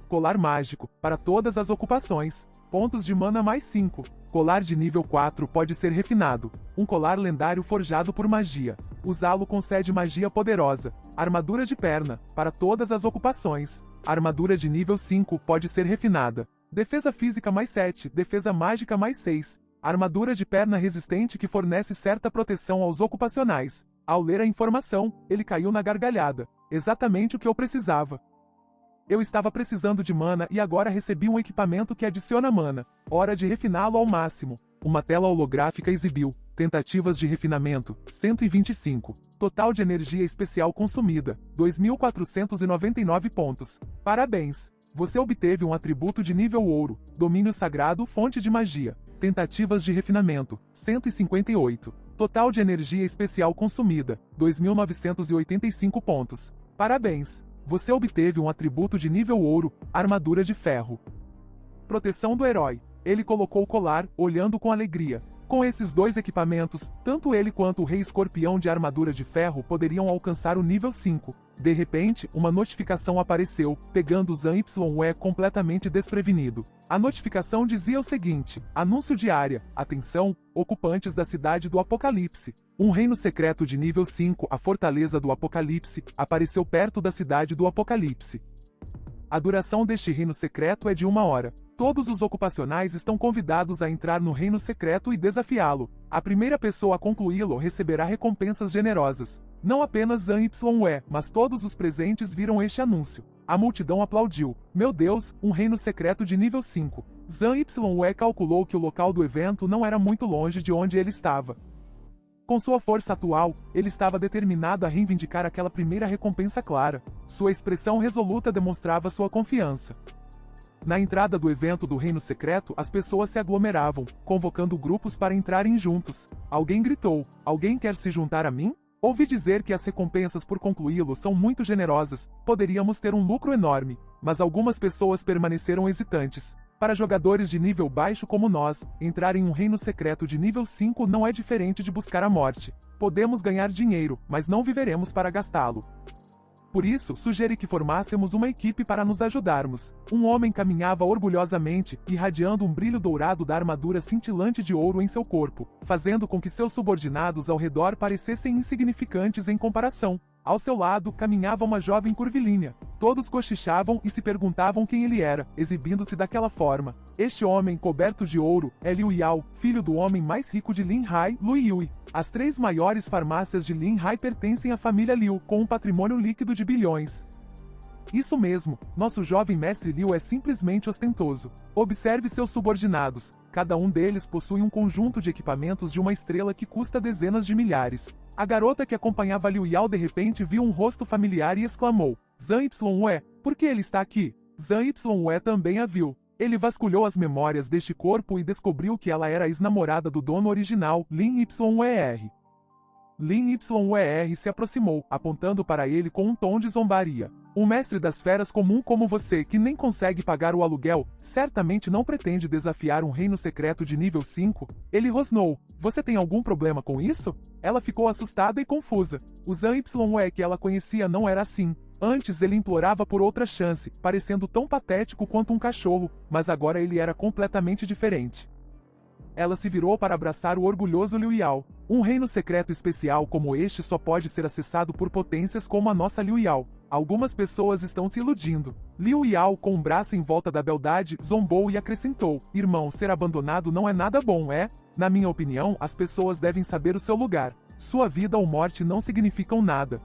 Colar mágico, para todas as ocupações. Pontos de mana mais 5. Colar de nível 4 pode ser refinado. Um colar lendário forjado por magia. Usá-lo concede magia poderosa. Armadura de perna, para todas as ocupações. Armadura de nível 5 pode ser refinada. Defesa física mais 7, defesa mágica mais 6. Armadura de perna resistente que fornece certa proteção aos ocupacionais. Ao ler a informação, ele caiu na gargalhada. Exatamente o que eu precisava. Eu estava precisando de mana e agora recebi um equipamento que adiciona mana. Hora de refiná-lo ao máximo. Uma tela holográfica exibiu: tentativas de refinamento, 125. Total de energia especial consumida, 2.499 pontos. Parabéns! Você obteve um atributo de nível ouro, domínio sagrado, fonte de magia. Tentativas de refinamento, 158. Total de energia especial consumida, 2.985 pontos. Parabéns! Você obteve um atributo de nível ouro, armadura de ferro. Proteção do herói. Ele colocou o colar, olhando com alegria. Com esses dois equipamentos, tanto ele quanto o Rei Escorpião de armadura de ferro poderiam alcançar o nível 5. De repente, uma notificação apareceu, pegando Zhang Yue completamente desprevenido. A notificação dizia o seguinte: anúncio de área, atenção, ocupantes da cidade do Apocalipse. Um reino secreto de nível 5, a Fortaleza do Apocalipse, apareceu perto da cidade do Apocalipse. A duração deste reino secreto é de 1 hora. Todos os ocupacionais estão convidados a entrar no reino secreto e desafiá-lo. A primeira pessoa a concluí-lo receberá recompensas generosas. Não apenas Zhang Yue, mas todos os presentes viram este anúncio. A multidão aplaudiu. Meu Deus, um reino secreto de nível 5. Zhang Yue calculou que o local do evento não era muito longe de onde ele estava. Com sua força atual, ele estava determinado a reivindicar aquela primeira recompensa clara. Sua expressão resoluta demonstrava sua confiança. Na entrada do evento do Reino Secreto, as pessoas se aglomeravam, convocando grupos para entrarem juntos. Alguém gritou: alguém quer se juntar a mim? Ouvi dizer que as recompensas por concluí-lo são muito generosas, poderíamos ter um lucro enorme, mas algumas pessoas permaneceram hesitantes. Para jogadores de nível baixo como nós, entrar em um reino secreto de nível 5 não é diferente de buscar a morte. Podemos ganhar dinheiro, mas não viveremos para gastá-lo. Por isso, sugere que formássemos uma equipe para nos ajudarmos. Um homem caminhava orgulhosamente, irradiando um brilho dourado da armadura cintilante de ouro em seu corpo, fazendo com que seus subordinados ao redor parecessem insignificantes em comparação. Ao seu lado, caminhava uma jovem curvilínea. Todos cochichavam e se perguntavam quem ele era, exibindo-se daquela forma. Este homem, coberto de ouro, é Liu Yao, filho do homem mais rico de Linhai, Lu Yui. As 3 maiores farmácias de Linhai pertencem à família Liu, com um patrimônio líquido de bilhões. Isso mesmo, nosso jovem mestre Liu é simplesmente ostentoso. Observe seus subordinados. Cada um deles possui um conjunto de equipamentos de uma estrela que custa dezenas de milhares. A garota que acompanhava Liu Yao de repente viu um rosto familiar e exclamou: Zhang Yue, por que ele está aqui? Zhang Yue também a viu. Ele vasculhou as memórias deste corpo e descobriu que ela era a ex-namorada do dono original, Lin Yue. Lin Yer se aproximou, apontando para ele com um tom de zombaria. Um mestre das feras comum como você, que nem consegue pagar o aluguel, certamente não pretende desafiar um reino secreto de nível 5? Ele rosnou. Você tem algum problema com isso? Ela ficou assustada e confusa. O Zhang Yer que ela conhecia não era assim. Antes ele implorava por outra chance, parecendo tão patético quanto um cachorro, mas agora ele era completamente diferente. Ela se virou para abraçar o orgulhoso Liu Yao. Um reino secreto especial como este só pode ser acessado por potências como a nossa Liu Yao. Algumas pessoas estão se iludindo. Liu Yao, com um braço em volta da beldade, zombou e acrescentou: Irmão, ser abandonado não é nada bom, é? Na minha opinião, as pessoas devem saber o seu lugar. Sua vida ou morte não significam nada.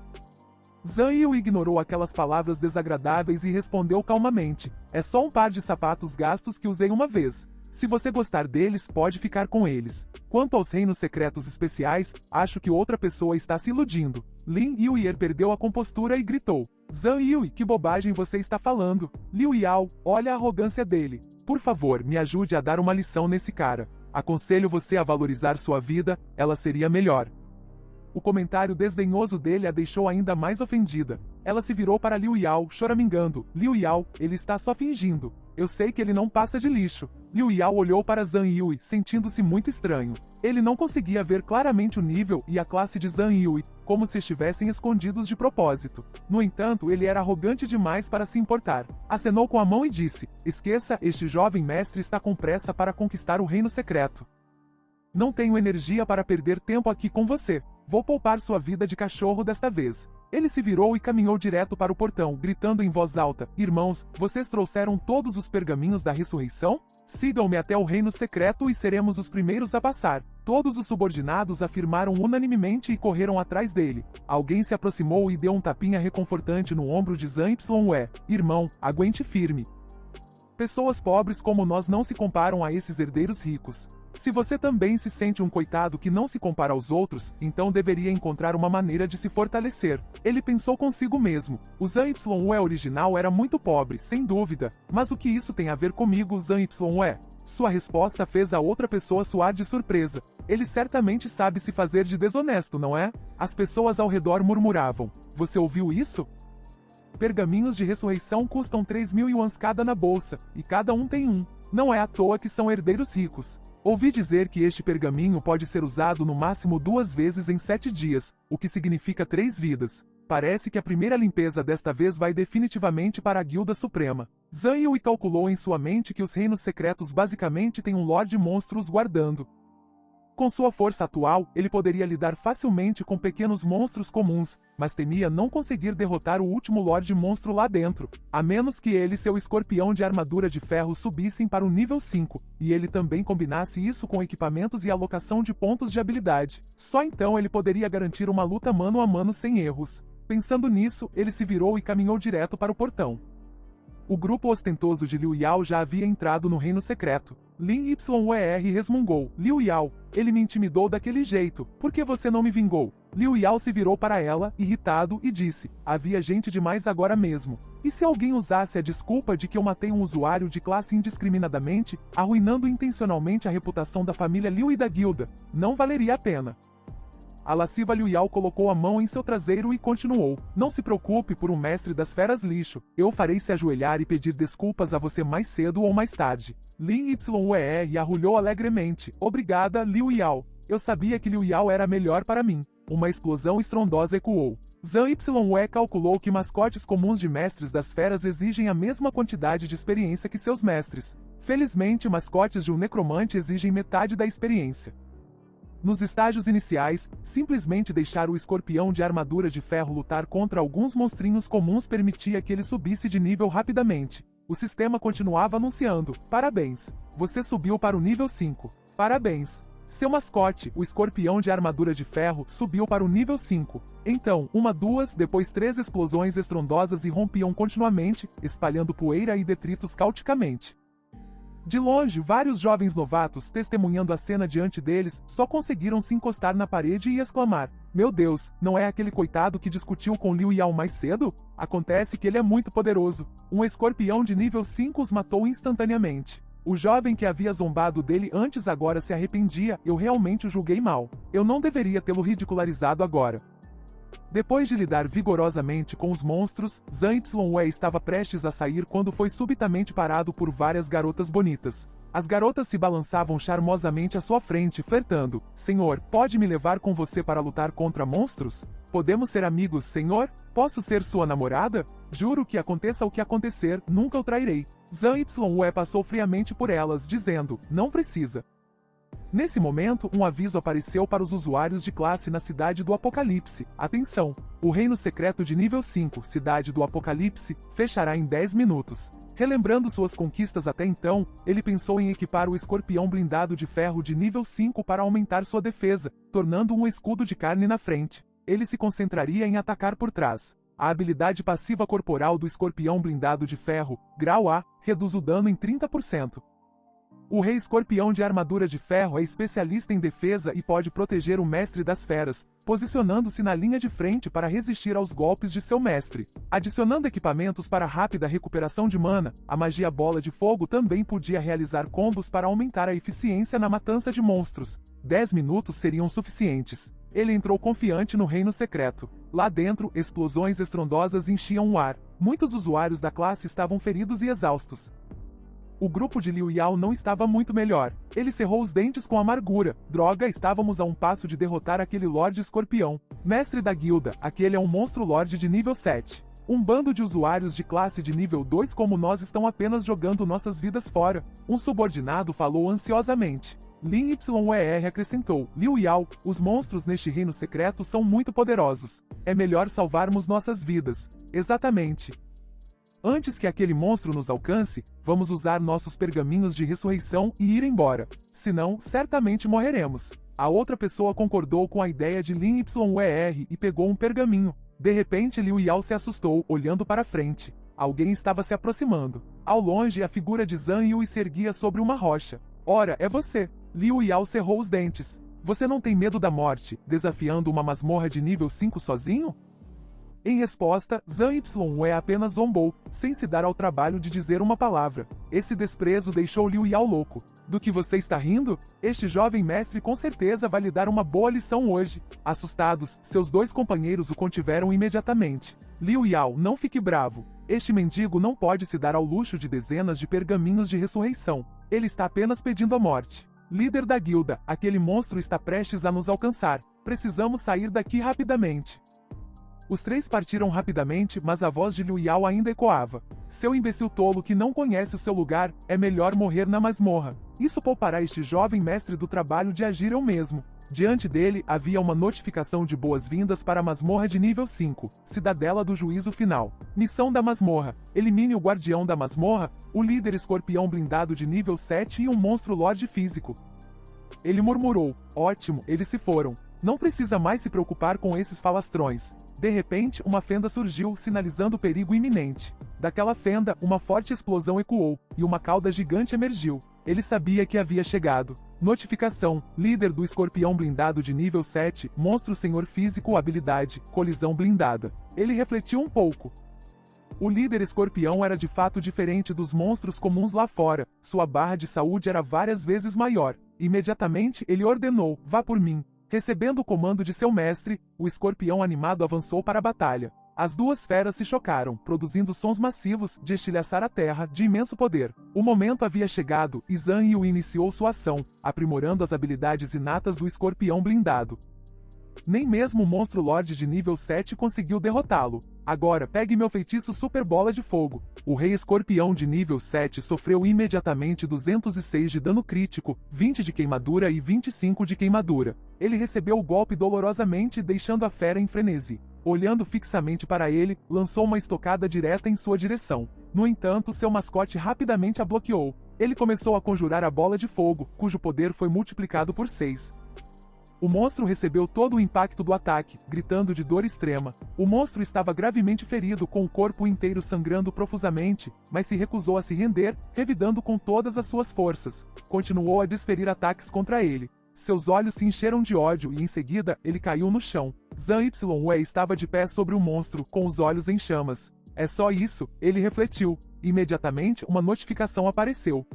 Zhang Yu ignorou aquelas palavras desagradáveis e respondeu calmamente: É só um par de sapatos gastos que usei uma vez. Se você gostar deles, pode ficar com eles. Quanto aos reinos secretos especiais, acho que outra pessoa está se iludindo. Lin Yer perdeu a compostura e gritou: Zhang Yu, que bobagem você está falando? Liu Yao, olha a arrogância dele. Por favor, me ajude a dar uma lição nesse cara. Aconselho você a valorizar sua vida, ela seria melhor. O comentário desdenhoso dele a deixou ainda mais ofendida. Ela se virou para Liu Yao, choramingando. Liu Yao, ele está só fingindo. Eu sei que ele não passa de lixo. Liu Yao olhou para Zhang Yu, sentindo-se muito estranho. Ele não conseguia ver claramente o nível e a classe de Zhang Yu, como se estivessem escondidos de propósito. No entanto, ele era arrogante demais para se importar. Acenou com a mão e disse: Esqueça, este jovem mestre está com pressa para conquistar o reino secreto. Não tenho energia para perder tempo aqui com você. Vou poupar sua vida de cachorro desta vez. Ele se virou e caminhou direto para o portão, gritando em voz alta: Irmãos, vocês trouxeram todos os pergaminhos da ressurreição? Sigam-me até o reino secreto e seremos os primeiros a passar. Todos os subordinados afirmaram unanimemente e correram atrás dele. Alguém se aproximou e deu um tapinha reconfortante no ombro de Zhang Yer. Irmão, aguente firme. Pessoas pobres como nós não se comparam a esses herdeiros ricos. Se você também se sente um coitado que não se compara aos outros, então deveria encontrar uma maneira de se fortalecer. Ele pensou consigo mesmo. O Zhang Yer original era muito pobre, sem dúvida. Mas o que isso tem a ver comigo, Zhang Yer? Sua resposta fez a outra pessoa suar de surpresa. Ele certamente sabe se fazer de desonesto, não é? As pessoas ao redor murmuravam. Você ouviu isso? Pergaminhos de ressurreição custam 3.000 yuans cada na bolsa, e cada um tem um. Não é à toa que são herdeiros ricos. Ouvi dizer que este pergaminho pode ser usado no máximo 2 vezes em 7 dias, o que significa 3 vidas. Parece que a primeira limpeza desta vez vai definitivamente para a Guilda Suprema. Zhang Yu calculou em sua mente que os reinos secretos basicamente têm um Lorde Monstro os guardando. Com sua força atual, ele poderia lidar facilmente com pequenos monstros comuns, mas temia não conseguir derrotar o último Lorde Monstro lá dentro, a menos que ele e seu escorpião de armadura de ferro subissem para o nível 5, e ele também combinasse isso com equipamentos e alocação de pontos de habilidade. Só então ele poderia garantir uma luta mano a mano sem erros. Pensando nisso, ele se virou e caminhou direto para o portão. O grupo ostentoso de Liu Yao já havia entrado no reino secreto. Lin Yer resmungou. Liu Yao, ele me intimidou daquele jeito, por que você não me vingou? Liu Yao se virou para ela, irritado, e disse: havia gente demais agora mesmo. E se alguém usasse a desculpa de que eu matei um usuário de classe indiscriminadamente, arruinando intencionalmente a reputação da família Liu e da guilda? Não valeria a pena. A lasciva Liu Yao colocou a mão em seu traseiro e continuou. Não se preocupe por um mestre das feras lixo. Eu farei se ajoelhar e pedir desculpas a você mais cedo ou mais tarde. Lin Yer arrulhou alegremente. Obrigada, Liu Yao. Eu sabia que Liu Yao era melhor para mim. Uma explosão estrondosa ecoou. Zhang Yer calculou que mascotes comuns de mestres das feras exigem a mesma quantidade de experiência que seus mestres. Felizmente, mascotes de um necromante exigem metade da experiência. Nos estágios iniciais, simplesmente deixar o escorpião de armadura de ferro lutar contra alguns monstrinhos comuns permitia que ele subisse de nível rapidamente. O sistema continuava anunciando: parabéns, você subiu para o nível 5. Parabéns. Seu mascote, o escorpião de armadura de ferro, subiu para o nível 5. Então, 1, 2, depois 3 explosões estrondosas irrompiam continuamente, espalhando poeira e detritos caoticamente. De longe, vários jovens novatos, testemunhando a cena diante deles, só conseguiram se encostar na parede e exclamar: meu Deus, não é aquele coitado que discutiu com Liu Yao mais cedo? Acontece que ele é muito poderoso. Um escorpião de nível 5 os matou instantaneamente. O jovem que havia zombado dele antes agora se arrependia, eu realmente o julguei mal. Eu não deveria tê-lo ridicularizado agora. Depois de lidar vigorosamente com os monstros, Zhang Yue estava prestes a sair quando foi subitamente parado por várias garotas bonitas. As garotas se balançavam charmosamente à sua frente, flertando. Senhor, pode me levar com você para lutar contra monstros? Podemos ser amigos, senhor? Posso ser sua namorada? Juro que aconteça o que acontecer, nunca o trairei. Zhang Yue passou friamente por elas, dizendo, não precisa. Nesse momento, um aviso apareceu para os usuários de classe na Cidade do Apocalipse. Atenção! O Reino Secreto de Nível 5, Cidade do Apocalipse, fechará em 10 minutos. Relembrando suas conquistas até então, ele pensou em equipar o escorpião blindado de ferro de nível 5 para aumentar sua defesa, tornando um escudo de carne na frente. Ele se concentraria em atacar por trás. A habilidade passiva corporal do escorpião blindado de ferro, grau A, reduz o dano em 30%. O Rei Escorpião de armadura de ferro é especialista em defesa e pode proteger o mestre das feras, posicionando-se na linha de frente para resistir aos golpes de seu mestre. Adicionando equipamentos para rápida recuperação de mana, a magia Bola de Fogo também podia realizar combos para aumentar a eficiência na matança de monstros. 10 minutos seriam suficientes. Ele entrou confiante no Reino Secreto. Lá dentro, explosões estrondosas enchiam o ar. Muitos usuários da classe estavam feridos e exaustos. O grupo de Liu Yao não estava muito melhor. Ele cerrou os dentes com amargura. Droga, estávamos a um passo de derrotar aquele Lorde Escorpião. Mestre da guilda, aquele é um monstro Lorde de nível 7. Um bando de usuários de classe de nível 2 como nós estão apenas jogando nossas vidas fora. Um subordinado falou ansiosamente. Lin Yer acrescentou, Liu Yao, os monstros neste reino secreto são muito poderosos. É melhor salvarmos nossas vidas. Exatamente. Antes que aquele monstro nos alcance, vamos usar nossos pergaminhos de ressurreição e ir embora. Senão, certamente morreremos. A outra pessoa concordou com a ideia de Lin Yer e pegou um pergaminho. De repente Liu Yao se assustou, olhando para frente. Alguém estava se aproximando. Ao longe, a figura de Zhang Yue se erguia sobre uma rocha. Ora, é você. Liu Yao cerrou os dentes. Você não tem medo da morte, desafiando uma masmorra de nível 5 sozinho? Em resposta, Zhang Yue apenas zombou, sem se dar ao trabalho de dizer uma palavra. Esse desprezo deixou Liu Yao louco. Do que você está rindo? Este jovem mestre com certeza vai lhe dar uma boa lição hoje. Assustados, seus dois companheiros o contiveram imediatamente. Liu Yao, não fique bravo. Este mendigo não pode se dar ao luxo de dezenas de pergaminhos de ressurreição. Ele está apenas pedindo a morte. Líder da guilda, aquele monstro está prestes a nos alcançar. Precisamos sair daqui rapidamente. Os três partiram rapidamente, mas a voz de Liu Yao ainda ecoava. Seu imbecil tolo que não conhece o seu lugar, é melhor morrer na masmorra. Isso poupará este jovem mestre do trabalho de agir eu mesmo. Diante dele, havia uma notificação de boas-vindas para a masmorra de nível 5, Cidadela do Juízo Final. Missão da masmorra. Elimine o guardião da masmorra, o líder escorpião blindado de nível 7 e um monstro lorde físico. Ele murmurou, ótimo, eles se foram. Não precisa mais se preocupar com esses falastrões. De repente, uma fenda surgiu, sinalizando perigo iminente. Daquela fenda, uma forte explosão ecoou, e uma cauda gigante emergiu. Ele sabia que havia chegado. Notificação, líder do escorpião blindado de nível 7, monstro senhor físico habilidade, colisão blindada. Ele refletiu um pouco. O líder escorpião era de fato diferente dos monstros comuns lá fora. Sua barra de saúde era várias vezes maior. Imediatamente, ele ordenou, vá por mim. Recebendo o comando de seu mestre, o escorpião animado avançou para a batalha. As duas feras se chocaram, produzindo sons massivos de estilhaçar a terra, de imenso poder. O momento havia chegado e Zhang Yue iniciou sua ação, aprimorando as habilidades inatas do escorpião blindado. Nem mesmo o monstro Lorde de nível 7 conseguiu derrotá-lo. Agora, pegue meu feitiço Super Bola de Fogo. O Rei Escorpião de nível 7 sofreu imediatamente 206 de dano crítico, 20 de queimadura e 25 de queimadura. Ele recebeu o golpe dolorosamente, deixando a fera em frenesi. Olhando fixamente para ele, lançou uma estocada direta em sua direção. No entanto, seu mascote rapidamente a bloqueou. Ele começou a conjurar a Bola de Fogo, cujo poder foi multiplicado por 6. O monstro recebeu todo o impacto do ataque, gritando de dor extrema. O monstro estava gravemente ferido, com o corpo inteiro sangrando profusamente, mas se recusou a se render, revidando com todas as suas forças. Continuou a desferir ataques contra ele. Seus olhos se encheram de ódio e em seguida, ele caiu no chão. Zhang Yue estava de pé sobre o monstro, com os olhos em chamas. É só isso, ele refletiu. Imediatamente, uma notificação apareceu.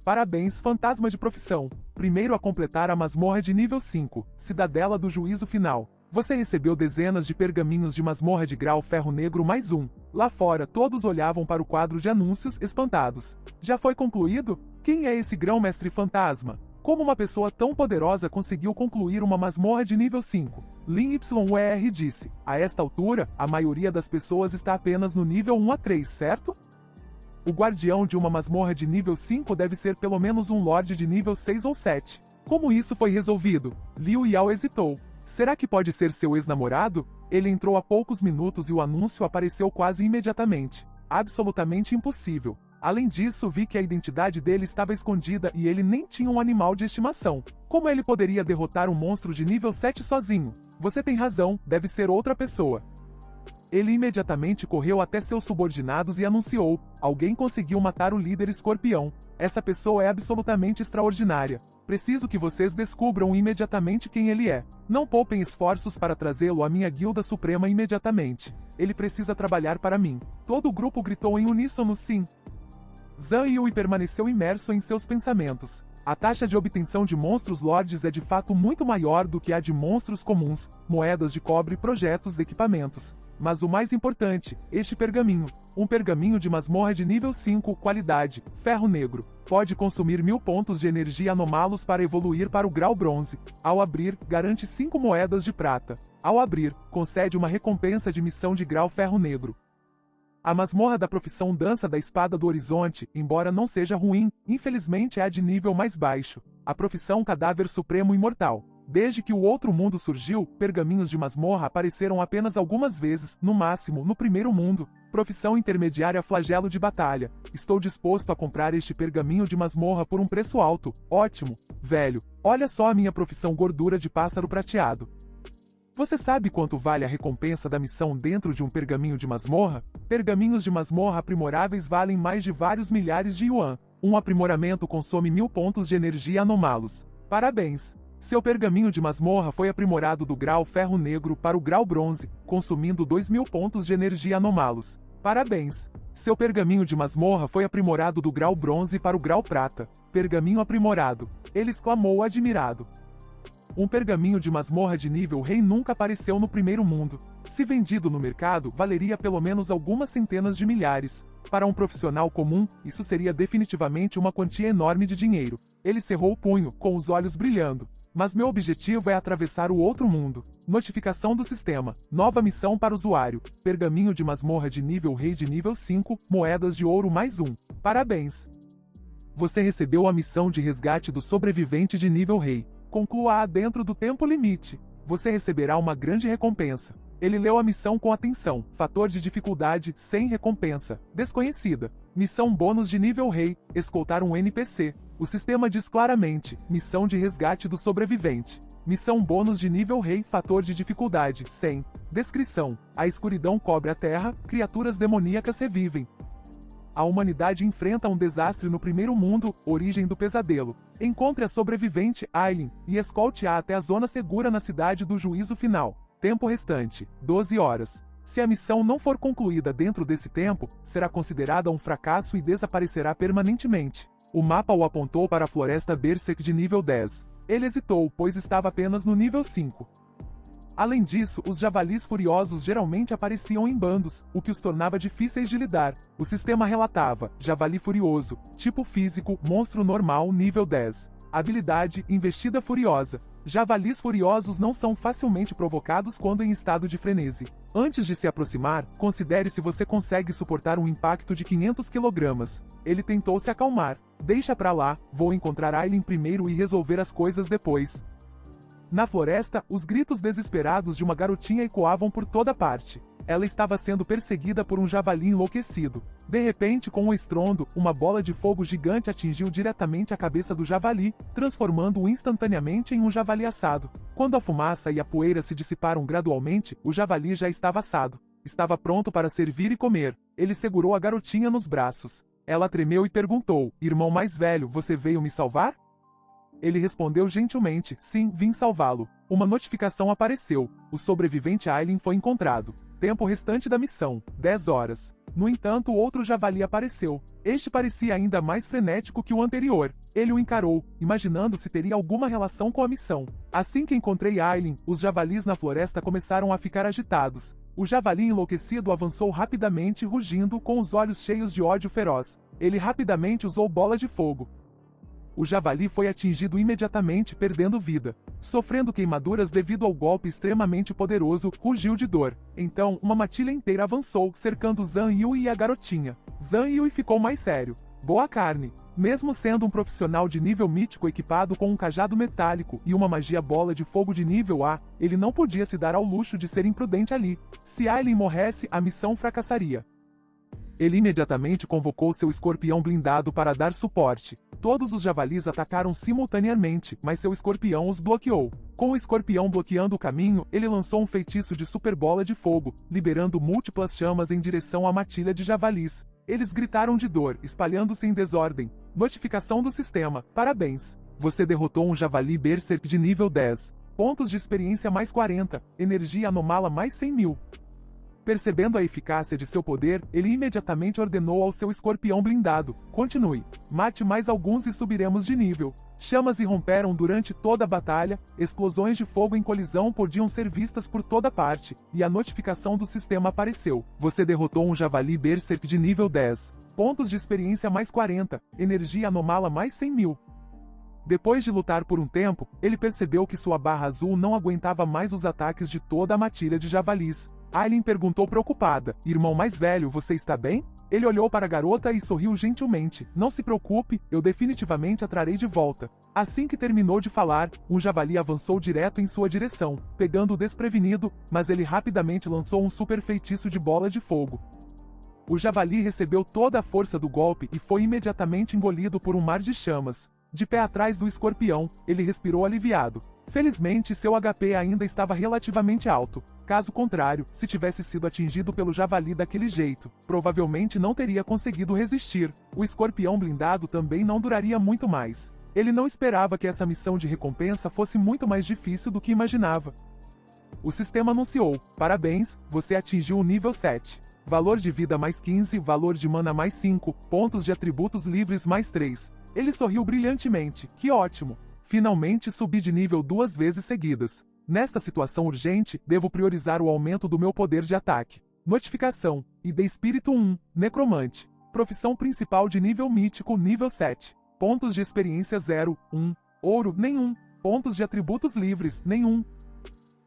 Parabéns, fantasma de profissão. Primeiro a completar a masmorra de nível 5, Cidadela do Juízo Final. Você recebeu dezenas de pergaminhos de masmorra de grau ferro negro mais um. Lá fora, todos olhavam para o quadro de anúncios, espantados. Já foi concluído? Quem é esse grão-mestre fantasma? Como uma pessoa tão poderosa conseguiu concluir uma masmorra de nível 5? Lin YER disse. A esta altura, a maioria das pessoas está apenas no nível 1 a 3, certo? O guardião de uma masmorra de nível 5 deve ser pelo menos um lorde de nível 6 ou 7. Como isso foi resolvido? Liu Yao hesitou. Será que pode ser seu ex-namorado? Ele entrou há poucos minutos e o anúncio apareceu quase imediatamente. Absolutamente impossível. Além disso, vi que a identidade dele estava escondida e ele nem tinha um animal de estimação. Como ele poderia derrotar um monstro de nível 7 sozinho? Você tem razão, deve ser outra pessoa. Ele imediatamente correu até seus subordinados e anunciou: alguém conseguiu matar o líder escorpião. Essa pessoa é absolutamente extraordinária. Preciso que vocês descubram imediatamente quem ele é. Não poupem esforços para trazê-lo à minha guilda suprema imediatamente. Ele precisa trabalhar para mim. Todo o grupo gritou em uníssono sim. Zhang Yui permaneceu imerso em seus pensamentos. A taxa de obtenção de monstros lords é de fato muito maior do que a de monstros comuns, moedas de cobre, projetos, equipamentos. Mas o mais importante, este pergaminho. Um pergaminho de masmorra de nível 5, qualidade, ferro negro. Pode consumir 1000 pontos de energia anomalos para evoluir para o grau bronze. Ao abrir, garante 5 moedas de prata. Ao abrir, concede uma recompensa de missão de grau ferro negro. A masmorra da profissão Dança da Espada do Horizonte, embora não seja ruim, infelizmente é a de nível mais baixo. A profissão Cadáver Supremo Imortal. Desde que o outro mundo surgiu, pergaminhos de masmorra apareceram apenas algumas vezes, no máximo, no primeiro mundo. Profissão intermediária Flagelo de Batalha. Estou disposto a comprar este pergaminho de masmorra por um preço alto. Ótimo, velho. Olha só a minha profissão Gordura de Pássaro Prateado. Você sabe quanto vale a recompensa da missão dentro de um pergaminho de masmorra? Pergaminhos de masmorra aprimoráveis valem mais de vários milhares de yuan. Um aprimoramento consome 1000 pontos de energia anomalos. Parabéns! Seu pergaminho de masmorra foi aprimorado do grau ferro negro para o grau bronze, consumindo 2000 pontos de energia anomalos. Parabéns! Seu pergaminho de masmorra foi aprimorado do grau bronze para o grau prata. Pergaminho aprimorado. Ele exclamou admirado. Um pergaminho de masmorra de nível rei nunca apareceu no primeiro mundo. Se vendido no mercado, valeria pelo menos algumas centenas de milhares. Para um profissional comum, isso seria definitivamente uma quantia enorme de dinheiro. Ele cerrou o punho, com os olhos brilhando. Mas meu objetivo é atravessar o outro mundo. Notificação do sistema. Nova missão para usuário. Pergaminho de masmorra de nível rei de nível 5, moedas de ouro mais 1. Parabéns! Você recebeu a missão de resgate do sobrevivente de nível rei. Conclua-a dentro do tempo limite. Você receberá uma grande recompensa. Ele leu a missão com atenção. Fator de dificuldade, 100 recompensa. Desconhecida. Missão bônus de nível rei, escoltar um NPC. O sistema diz claramente, missão de resgate do sobrevivente. Missão bônus de nível rei, fator de dificuldade, 100. Descrição. A escuridão cobre a terra, criaturas demoníacas revivem. A humanidade enfrenta um desastre no primeiro mundo, origem do pesadelo. Encontre a sobrevivente, Aileen, e escolte-a até a zona segura na cidade do juízo final. Tempo restante, 12 horas. Se a missão não for concluída dentro desse tempo, será considerada um fracasso e desaparecerá permanentemente. O mapa o apontou para a floresta Berserk de nível 10. Ele hesitou, pois estava apenas no nível 5. Além disso, os javalis furiosos geralmente apareciam em bandos, o que os tornava difíceis de lidar. O sistema relatava: javali furioso, tipo físico, monstro normal, nível 10. Habilidade, investida furiosa. Javalis furiosos não são facilmente provocados quando em estado de frenesi. Antes de se aproximar, considere se você consegue suportar um impacto de 500 kg. Ele tentou se acalmar. Deixa pra lá, vou encontrar Aileen primeiro e resolver as coisas depois. Na floresta, os gritos desesperados de uma garotinha ecoavam por toda parte. Ela estava sendo perseguida por um javali enlouquecido. De repente, com um estrondo, uma bola de fogo gigante atingiu diretamente a cabeça do javali, transformando-o instantaneamente em um javali assado. Quando a fumaça e a poeira se dissiparam gradualmente, o javali já estava assado. Estava pronto para servir e comer. Ele segurou a garotinha nos braços. Ela tremeu e perguntou: "Irmão mais velho, você veio me salvar?" Ele respondeu gentilmente: "Sim, vim salvá-lo." Uma notificação apareceu. O sobrevivente Aileen foi encontrado. Tempo restante da missão, 10 horas. No entanto, outro javali apareceu. Este parecia ainda mais frenético que o anterior. Ele o encarou, imaginando se teria alguma relação com a missão. Assim que encontrei Aileen, os javalis na floresta começaram a ficar agitados. O javali enlouquecido avançou rapidamente, rugindo, com os olhos cheios de ódio feroz. Ele rapidamente usou bola de fogo. O javali foi atingido imediatamente, perdendo vida. Sofrendo queimaduras devido ao golpe extremamente poderoso, rugiu de dor. Então, uma matilha inteira avançou, cercando Zhang Yui e a garotinha. Zhang Yui ficou mais sério. Boa carne. Mesmo sendo um profissional de nível mítico equipado com um cajado metálico e uma magia bola de fogo de nível A, ele não podia se dar ao luxo de ser imprudente ali. Se Aileen morresse, a missão fracassaria. Ele imediatamente convocou seu escorpião blindado para dar suporte. Todos os javalis atacaram simultaneamente, mas seu escorpião os bloqueou. Com o escorpião bloqueando o caminho, ele lançou um feitiço de super bola de fogo, liberando múltiplas chamas em direção à matilha de javalis. Eles gritaram de dor, espalhando-se em desordem. Notificação do sistema. Parabéns! Você derrotou um javali berserk de nível 10. Pontos de experiência mais 40. Energia anomala mais 100.000. Percebendo a eficácia de seu poder, ele imediatamente ordenou ao seu escorpião blindado: continue. Mate mais alguns e subiremos de nível. Chamas irromperam durante toda a batalha, explosões de fogo em colisão podiam ser vistas por toda parte, e a notificação do sistema apareceu. Você derrotou um javali berserk de nível 10. Pontos de experiência mais 40, energia anomala mais 100.000. Depois de lutar por um tempo, ele percebeu que sua barra azul não aguentava mais os ataques de toda a matilha de javalis. Aileen perguntou preocupada: irmão mais velho, você está bem? Ele olhou para a garota e sorriu gentilmente. Não se preocupe, eu definitivamente a trarei de volta. Assim que terminou de falar, um javali avançou direto em sua direção, pegando-o desprevenido, mas ele rapidamente lançou um super feitiço de bola de fogo. O javali recebeu toda a força do golpe e foi imediatamente engolido por um mar de chamas. De pé atrás do escorpião, ele respirou aliviado. Felizmente, seu HP ainda estava relativamente alto. Caso contrário, se tivesse sido atingido pelo javali daquele jeito, provavelmente não teria conseguido resistir. O escorpião blindado também não duraria muito mais. Ele não esperava que essa missão de recompensa fosse muito mais difícil do que imaginava. O sistema anunciou: parabéns, você atingiu o nível 7. Valor de vida mais 15, valor de mana mais 5, pontos de atributos livres mais 3. Ele sorriu brilhantemente. Que ótimo! Finalmente subi de nível 2 vezes seguidas. Nesta situação urgente, devo priorizar o aumento do meu poder de ataque. Notificação. ID Espírito 1, Necromante. Profissão principal de nível mítico, nível 7. Pontos de experiência 0, 1. Ouro, nenhum. Pontos de atributos livres, nenhum.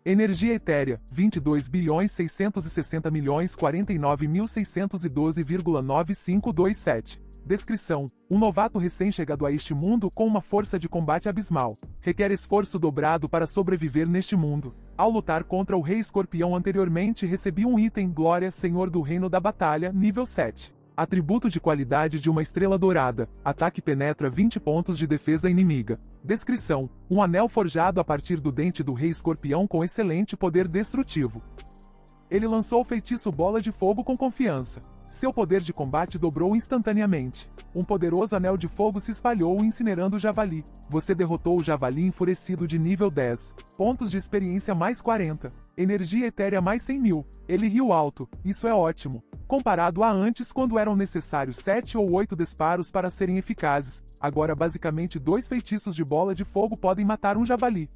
Energia etérea, 22.660.049.612,9527. Descrição: um novato recém-chegado a este mundo com uma força de combate abismal. Requer esforço dobrado para sobreviver neste mundo. Ao lutar contra o Rei Escorpião anteriormente, recebi um item Glória, Senhor do Reino da Batalha, nível 7. Atributo de qualidade de uma estrela dourada. Ataque penetra 20 pontos de defesa inimiga. Descrição: um anel forjado a partir do dente do Rei Escorpião com excelente poder destrutivo. Ele lançou o feitiço Bola de Fogo com confiança. Seu poder de combate dobrou instantaneamente. Um poderoso anel de fogo se espalhou, incinerando o javali. Você derrotou o javali enfurecido de nível 10. Pontos de experiência mais 40. Energia etérea mais 100.000. Ele riu alto. Isso é ótimo. Comparado a antes, quando eram necessários 7 ou 8 disparos para serem eficazes, agora basicamente 2 feitiços de bola de fogo podem matar um javali.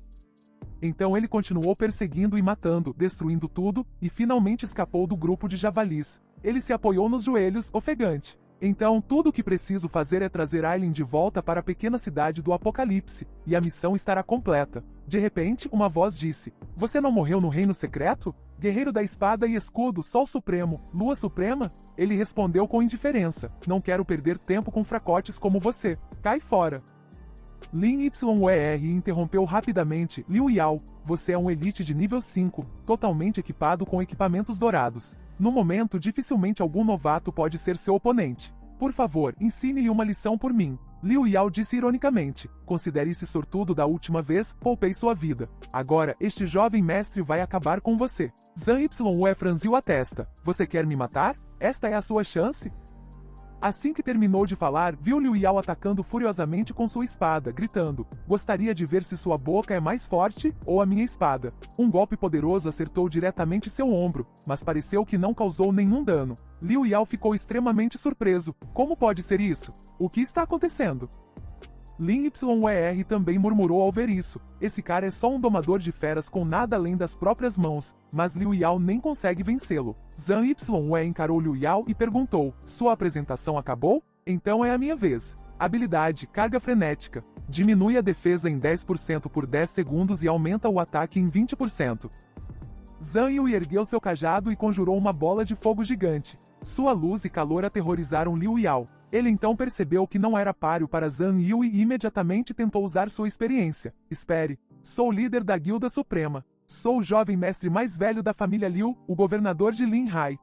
Então ele continuou perseguindo e matando, destruindo tudo, e finalmente escapou do grupo de javalis. Ele se apoiou nos joelhos, ofegante. Então tudo o que preciso fazer é trazer Aileen de volta para a pequena cidade do Apocalipse, e a missão estará completa. De repente, uma voz disse: você não morreu no Reino Secreto? Guerreiro da Espada e Escudo, Sol Supremo, Lua Suprema? Ele respondeu com indiferença: não quero perder tempo com fracotes como você. Cai fora. Lin Yer interrompeu rapidamente: Liu Yao, você é um elite de nível 5, totalmente equipado com equipamentos dourados. No momento, dificilmente algum novato pode ser seu oponente. Por favor, ensine-lhe uma lição por mim. Liu Yao disse ironicamente: considere-se sortudo da última vez, poupei sua vida. Agora, este jovem mestre vai acabar com você. Zhang Yer franziu a testa: você quer me matar? Esta é a sua chance? Assim que terminou de falar, viu Liu Yao atacando furiosamente com sua espada, gritando: "Gostaria de ver se sua boca é mais forte ou a minha espada." Um golpe poderoso acertou diretamente seu ombro, mas pareceu que não causou nenhum dano. Liu Yao ficou extremamente surpreso. Como pode ser isso? O que está acontecendo? Lin Yer também murmurou ao ver isso. Esse cara é só um domador de feras com nada além das próprias mãos, mas Liu Yao nem consegue vencê-lo. Zhang Yer encarou Liu Yao e perguntou: "Sua apresentação acabou? Então é a minha vez." Habilidade: Carga Frenética. Diminui a defesa em 10% por 10 segundos e aumenta o ataque em 20%. Zhang Yu ergueu seu cajado e conjurou uma bola de fogo gigante. Sua luz e calor aterrorizaram Liu Yao. Ele então percebeu que não era páreo para Zhang Yu e imediatamente tentou usar sua experiência. "Espere. Sou o líder da Guilda Suprema. Sou o jovem mestre mais velho da família Liu, o governador de Linhai.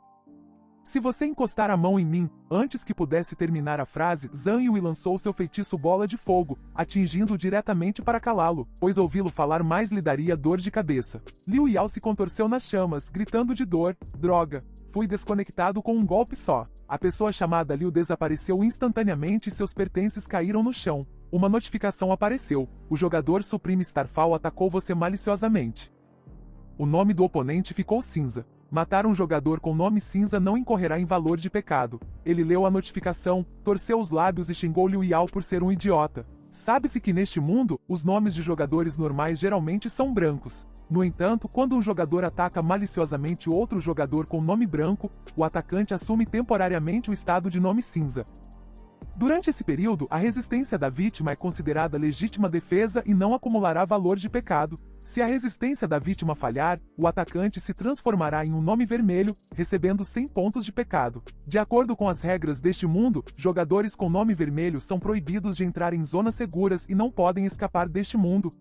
Se você encostar a mão em mim." Antes que pudesse terminar a frase, Zhang Yu lançou seu feitiço Bola de Fogo, atingindo-o diretamente para calá-lo, pois ouvi-lo falar mais lhe daria dor de cabeça. Liu Yao se contorceu nas chamas, gritando de dor: "Droga! Fui desconectado com um golpe só." A pessoa chamada Liu desapareceu instantaneamente e seus pertences caíram no chão. Uma notificação apareceu: "O jogador Supreme Starfall atacou você maliciosamente." O nome do oponente ficou cinza. Matar um jogador com nome cinza não incorrerá em valor de pecado. Ele leu a notificação, torceu os lábios e xingou Liu Yao por ser um idiota. Sabe-se que neste mundo, os nomes de jogadores normais geralmente são brancos. No entanto, quando um jogador ataca maliciosamente outro jogador com nome branco, o atacante assume temporariamente o estado de nome cinza. Durante esse período, a resistência da vítima é considerada legítima defesa e não acumulará valor de pecado. Se a resistência da vítima falhar, o atacante se transformará em um nome vermelho, recebendo 100 pontos de pecado. De acordo com as regras deste mundo, jogadores com nome vermelho são proibidos de entrar em zonas seguras e não podem escapar deste mundo,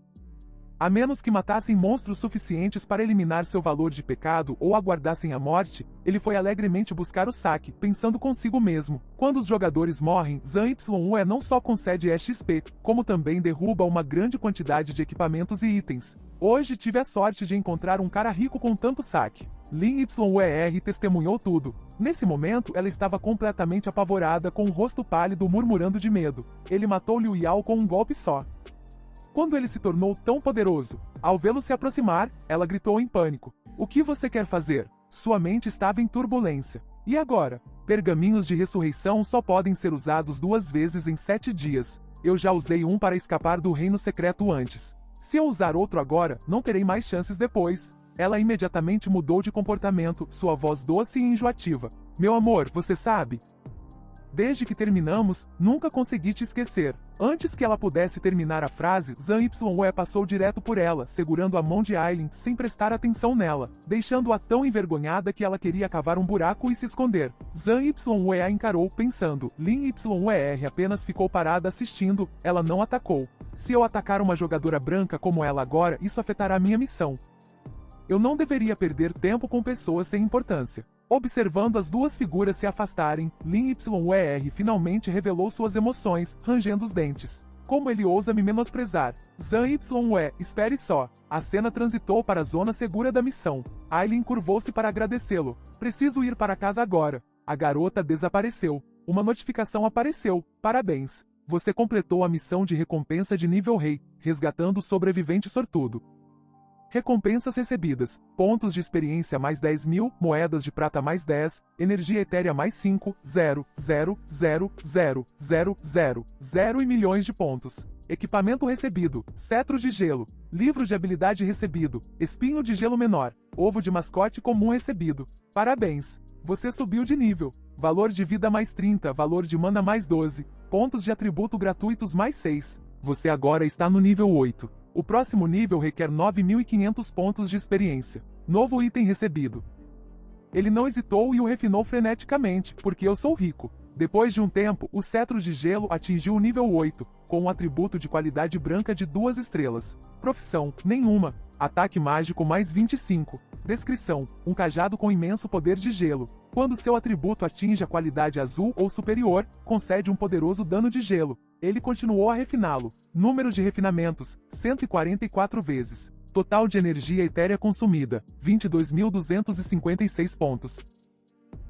a menos que matassem monstros suficientes para eliminar seu valor de pecado ou aguardassem a morte. Ele foi alegremente buscar o saque, pensando consigo mesmo: quando os jogadores morrem, Zhang Yer não só concede XP, como também derruba uma grande quantidade de equipamentos e itens. Hoje tive a sorte de encontrar um cara rico com tanto saque. Lin Yer testemunhou tudo. Nesse momento, ela estava completamente apavorada, com o rosto pálido, murmurando de medo. Ele matou Liu Yao com um golpe só. Quando ele se tornou tão poderoso, ao vê-lo se aproximar, ela gritou em pânico: "O que você quer fazer?" Sua mente estava em turbulência. E agora? Pergaminhos de ressurreição só podem ser usados 2 vezes em 7 dias. Eu já usei um para escapar do reino secreto antes. Se eu usar outro agora, não terei mais chances depois. Ela imediatamente mudou de comportamento, sua voz doce e enjoativa: "Meu amor, você sabe? Desde que terminamos, nunca consegui te esquecer." Antes que ela pudesse terminar a frase, Zhang Yer passou direto por ela, segurando a mão de Aileen sem prestar atenção nela, deixando-a tão envergonhada que ela queria cavar um buraco e se esconder. Zhang Yer a encarou, pensando: Lin Yer apenas ficou parada assistindo, ela não atacou. Se eu atacar uma jogadora branca como ela agora, isso afetará minha missão. Eu não deveria perder tempo com pessoas sem importância. Observando as duas figuras se afastarem, Lin Yer finalmente revelou suas emoções, rangendo os dentes. Como ele ousa me menosprezar? Zhang Yer, espere só. A cena transitou para a zona segura da missão. Aileen curvou-se para agradecê-lo. Preciso ir para casa agora. A garota desapareceu. Uma notificação apareceu. Parabéns. Você completou a missão de recompensa de nível rei, resgatando o sobrevivente sortudo. Recompensas recebidas: pontos de experiência mais 10.000, moedas de prata mais 10, energia etérea mais 5, 0, 0, 0, 0, 0, 0, 0 e milhões de pontos. Equipamento recebido: cetro de gelo. Livro de habilidade recebido: espinho de gelo menor. Ovo de mascote comum recebido. Parabéns! Você subiu de nível. Valor de vida mais 30, valor de mana mais 12, pontos de atributo gratuitos mais 6. Você agora está no nível 8. O próximo nível requer 9.500 pontos de experiência. Novo item recebido. Ele não hesitou e o refinou freneticamente, porque eu sou rico. Depois de um tempo, o cetro de gelo atingiu o nível 8, com um atributo de qualidade branca de 2 estrelas. Profissão: nenhuma. Ataque mágico mais 25. Descrição: um cajado com imenso poder de gelo. Quando seu atributo atinge a qualidade azul ou superior, concede um poderoso dano de gelo. Ele continuou a refiná-lo. Número de refinamentos: 144 vezes. Total de energia etérea consumida: 22.256 pontos.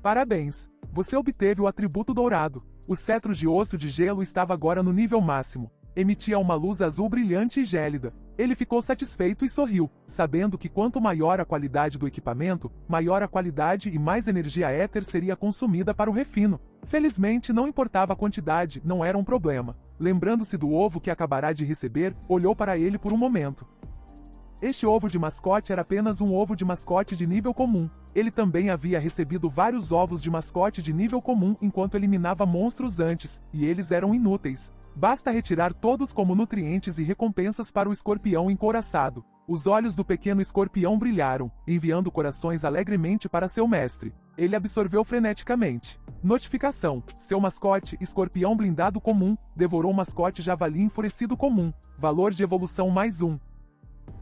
Parabéns! Você obteve o atributo dourado. O cetro de osso de gelo estava agora no nível máximo. Emitia uma luz azul brilhante e gélida. Ele ficou satisfeito e sorriu, sabendo que quanto maior a qualidade do equipamento, maior a qualidade e mais energia éter seria consumida para o refino. Felizmente, não importava a quantidade, não era um problema. Lembrando-se do ovo que acabará de receber, olhou para ele por um momento. Este ovo de mascote era apenas um ovo de mascote de nível comum. Ele também havia recebido vários ovos de mascote de nível comum enquanto eliminava monstros antes, e eles eram inúteis. Basta retirar todos como nutrientes e recompensas para o escorpião encouraçado. Os olhos do pequeno escorpião brilharam, enviando corações alegremente para seu mestre. Ele absorveu freneticamente. Notificação: seu mascote, escorpião blindado comum, devorou mascote javali enfurecido comum. Valor de evolução mais 1.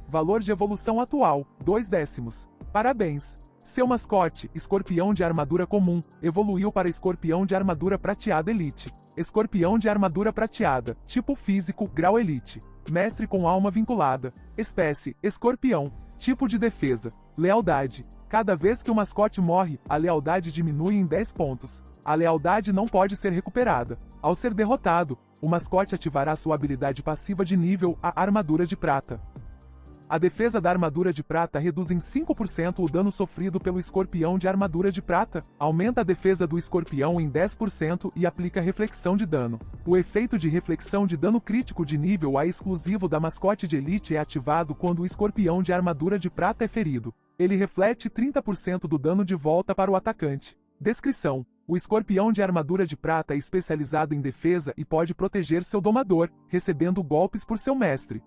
Valor de evolução atual, 2 décimos. Parabéns! Seu mascote, escorpião de armadura comum, evoluiu para escorpião de armadura prateada elite. Escorpião de armadura prateada, tipo físico, grau elite. Mestre com alma vinculada. Espécie, escorpião. Tipo de defesa, lealdade. Cada vez que o mascote morre, a lealdade diminui em 10 pontos. A lealdade não pode ser recuperada. Ao ser derrotado, o mascote ativará sua habilidade passiva de nível, a armadura de prata. A defesa da armadura de prata reduz em 5% o dano sofrido pelo escorpião de armadura de prata, aumenta a defesa do escorpião em 10% e aplica reflexão de dano. O efeito de reflexão de dano crítico de nível A exclusivo da mascote de elite é ativado quando o escorpião de armadura de prata é ferido. Ele reflete 30% do dano de volta para o atacante. Descrição: o escorpião de armadura de prata é especializado em defesa e pode proteger seu domador, recebendo golpes por seu mestre.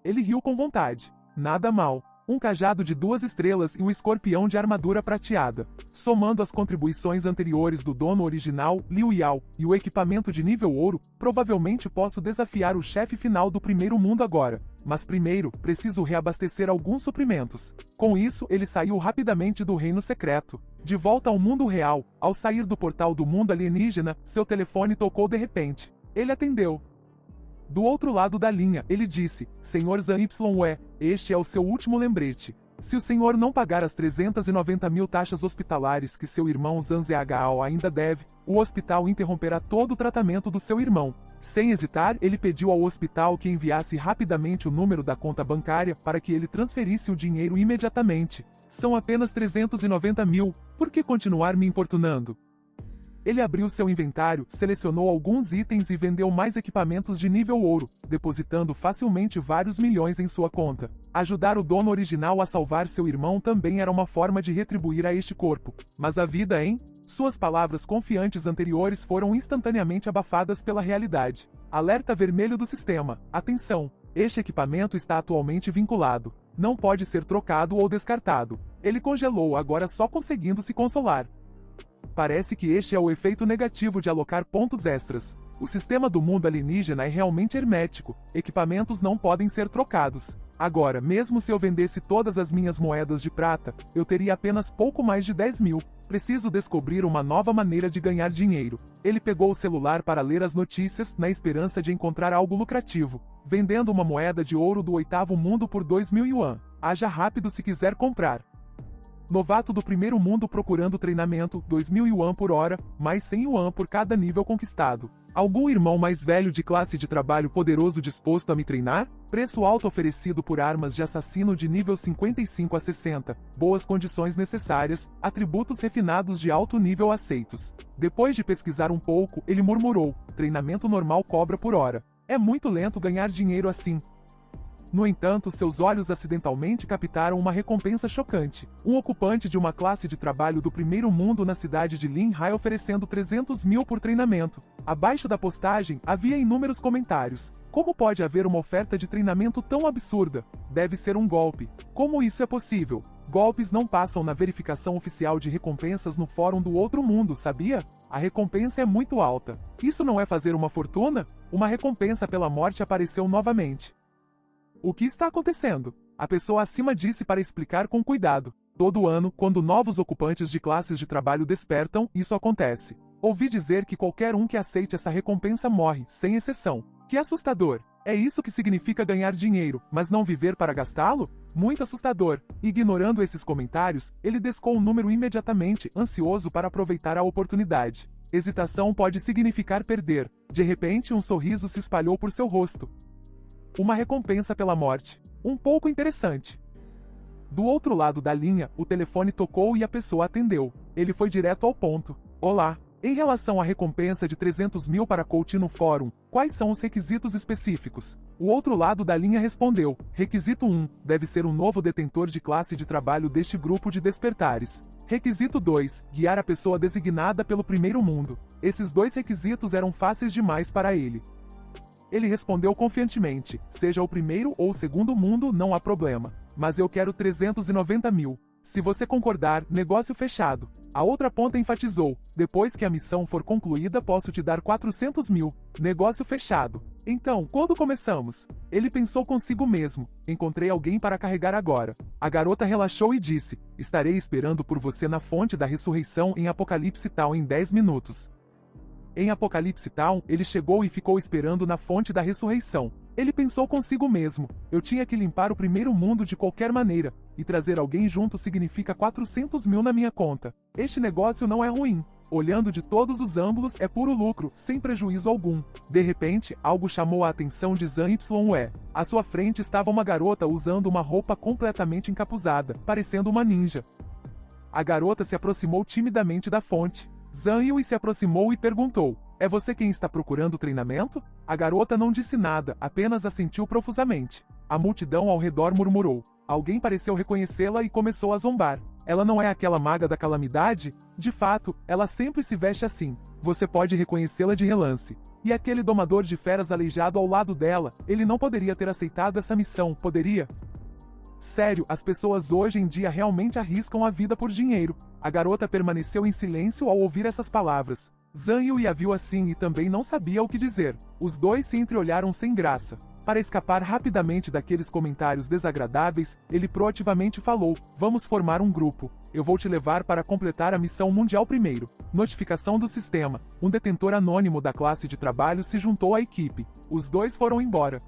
Ele riu com vontade. Nada mal. Um cajado de 2 estrelas e um escorpião de armadura prateada. Somando as contribuições anteriores do dono original, Liu Yao, e o equipamento de nível ouro, provavelmente posso desafiar o chefe final do primeiro mundo agora. Mas primeiro, preciso reabastecer alguns suprimentos. Com isso, ele saiu rapidamente do reino secreto. De volta ao mundo real, ao sair do portal do mundo alienígena, seu telefone tocou de repente. Ele atendeu. Do outro lado da linha, ele disse: Senhor Zanyue, este é o seu último lembrete. Se o senhor não pagar as 390 mil taxas hospitalares que seu irmão Zanzeagao ainda deve, o hospital interromperá todo o tratamento do seu irmão. Sem hesitar, ele pediu ao hospital que enviasse rapidamente o número da conta bancária para que ele transferisse o dinheiro imediatamente. São apenas 390 mil, por que continuar me importunando? Ele abriu seu inventário, selecionou alguns itens e vendeu mais equipamentos de nível ouro, depositando facilmente vários milhões em sua conta. Ajudar o dono original a salvar seu irmão também era uma forma de retribuir a este corpo. Mas a vida, hein? Suas palavras confiantes anteriores foram instantaneamente abafadas pela realidade. Alerta vermelho do sistema. Atenção! Este equipamento está atualmente vinculado. Não pode ser trocado ou descartado. Ele congelou, agora só conseguindo se consolar. Parece que este é o efeito negativo de alocar pontos extras. O sistema do mundo alienígena é realmente hermético. Equipamentos não podem ser trocados. Agora, mesmo se eu vendesse todas as minhas moedas de prata, eu teria apenas pouco mais de 10 mil. Preciso descobrir uma nova maneira de ganhar dinheiro. Ele pegou o celular para ler as notícias, na esperança de encontrar algo lucrativo. Vendendo uma moeda de ouro do 8º mundo por 2.000 yuan. Haja rápido se quiser comprar. Novato do primeiro mundo procurando treinamento, 2.000 yuan por hora, mais 100 yuan por cada nível conquistado. Algum irmão mais velho de classe de trabalho poderoso disposto a me treinar? Preço alto oferecido por armas de assassino de nível 55 a 60. Boas condições necessárias, atributos refinados de alto nível aceitos. Depois de pesquisar um pouco, ele murmurou: treinamento normal cobra por hora. É muito lento ganhar dinheiro assim. No entanto, seus olhos acidentalmente captaram uma recompensa chocante. Um ocupante de uma classe de trabalho do primeiro mundo na cidade de Linhai oferecendo 300 mil por treinamento. Abaixo da postagem, havia inúmeros comentários. Como pode haver uma oferta de treinamento tão absurda? Deve ser um golpe. Como isso é possível? Golpes não passam na verificação oficial de recompensas no fórum do outro mundo, sabia? A recompensa é muito alta. Isso não é fazer uma fortuna? Uma recompensa pela morte apareceu novamente. O que está acontecendo? A pessoa acima disse para explicar com cuidado. Todo ano, quando novos ocupantes de classes de trabalho despertam, isso acontece. Ouvi dizer que qualquer um que aceite essa recompensa morre, sem exceção. Que assustador! É isso que significa ganhar dinheiro, mas não viver para gastá-lo? Muito assustador. Ignorando esses comentários, ele descou o número imediatamente, ansioso para aproveitar a oportunidade. Hesitação pode significar perder. De repente, um sorriso se espalhou por seu rosto. Uma recompensa pela morte. Um pouco interessante. Do outro lado da linha, o telefone tocou e a pessoa atendeu. Ele foi direto ao ponto. Olá. Em relação à recompensa de 300 mil para coach no fórum, quais são os requisitos específicos? O outro lado da linha respondeu. Requisito 1. Deve ser um novo detentor de classe de trabalho deste grupo de despertares. Requisito 2. Guiar a pessoa designada pelo primeiro mundo. Esses dois requisitos eram fáceis demais para ele. Ele respondeu confiantemente. Seja o primeiro ou o segundo mundo, não há problema. Mas eu quero 390 mil. Se você concordar, negócio fechado. A outra ponta enfatizou. Depois que a missão for concluída, posso te dar 400 mil. Negócio fechado. Então, quando começamos? Ele pensou consigo mesmo. Encontrei alguém para carregar agora. A garota relaxou e disse. Estarei esperando por você na fonte da ressurreição em Apocalipse Town em 10 minutos. Em Apocalipse Town, ele chegou e ficou esperando na fonte da ressurreição. Ele pensou consigo mesmo. Eu tinha que limpar o primeiro mundo de qualquer maneira. E trazer alguém junto significa 400 mil na minha conta. Este negócio não é ruim. Olhando de todos os ângulos é puro lucro, sem prejuízo algum. De repente, algo chamou a atenção de Zhang Yue. À sua frente estava uma garota usando uma roupa completamente encapuzada, parecendo uma ninja. A garota se aproximou timidamente da fonte. Zhang Yue se aproximou e perguntou. É você quem está procurando treinamento? A garota não disse nada, apenas assentiu profusamente. A multidão ao redor murmurou. Alguém pareceu reconhecê-la e começou a zombar. Ela não é aquela maga da calamidade? De fato, ela sempre se veste assim. Você pode reconhecê-la de relance. E aquele domador de feras aleijado ao lado dela, ele não poderia ter aceitado essa missão, poderia? Sério, as pessoas hoje em dia realmente arriscam a vida por dinheiro. A garota permaneceu em silêncio ao ouvir essas palavras. Zhang Yue a viu assim e também não sabia o que dizer. Os dois se entreolharam sem graça. Para escapar rapidamente daqueles comentários desagradáveis, ele proativamente falou, vamos formar um grupo. Eu vou te levar para completar a missão mundial primeiro. Notificação do sistema. Um detentor anônimo da classe de trabalho se juntou à equipe. Os dois foram embora.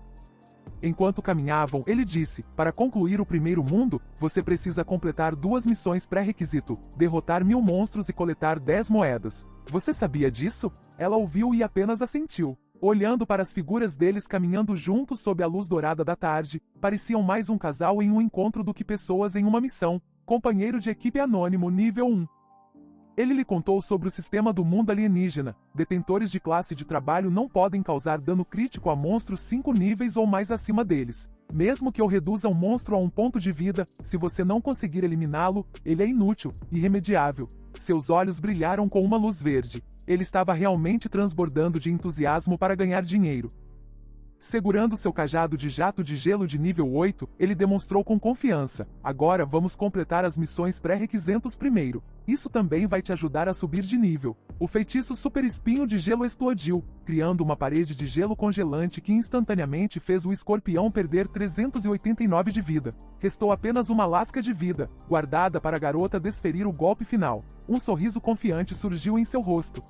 Enquanto caminhavam, ele disse, para concluir o primeiro mundo, você precisa completar 2 missões pré-requisito, derrotar 1000 monstros e coletar 10 moedas. Você sabia disso? Ela ouviu e apenas assentiu. Olhando para as figuras deles caminhando juntos sob a luz dourada da tarde, pareciam mais um casal em um encontro do que pessoas em uma missão, companheiro de equipe anônimo nível 1. Ele lhe contou sobre o sistema do mundo alienígena. Detentores de classe de trabalho não podem causar dano crítico a monstros 5 níveis ou mais acima deles. Mesmo que eu reduza um monstro a um ponto de vida, se você não conseguir eliminá-lo, ele é inútil, irremediável. Seus olhos brilharam com uma luz verde. Ele estava realmente transbordando de entusiasmo para ganhar dinheiro. Segurando seu cajado de jato de gelo de nível 8, ele demonstrou com confiança. Agora vamos completar as missões pré-requisitos primeiro. Isso também vai te ajudar a subir de nível. O feitiço Super Espinho de Gelo explodiu, criando uma parede de gelo congelante que instantaneamente fez o escorpião perder 389 de vida. Restou apenas uma lasca de vida, guardada para a garota desferir o golpe final. Um sorriso confiante surgiu em seu rosto.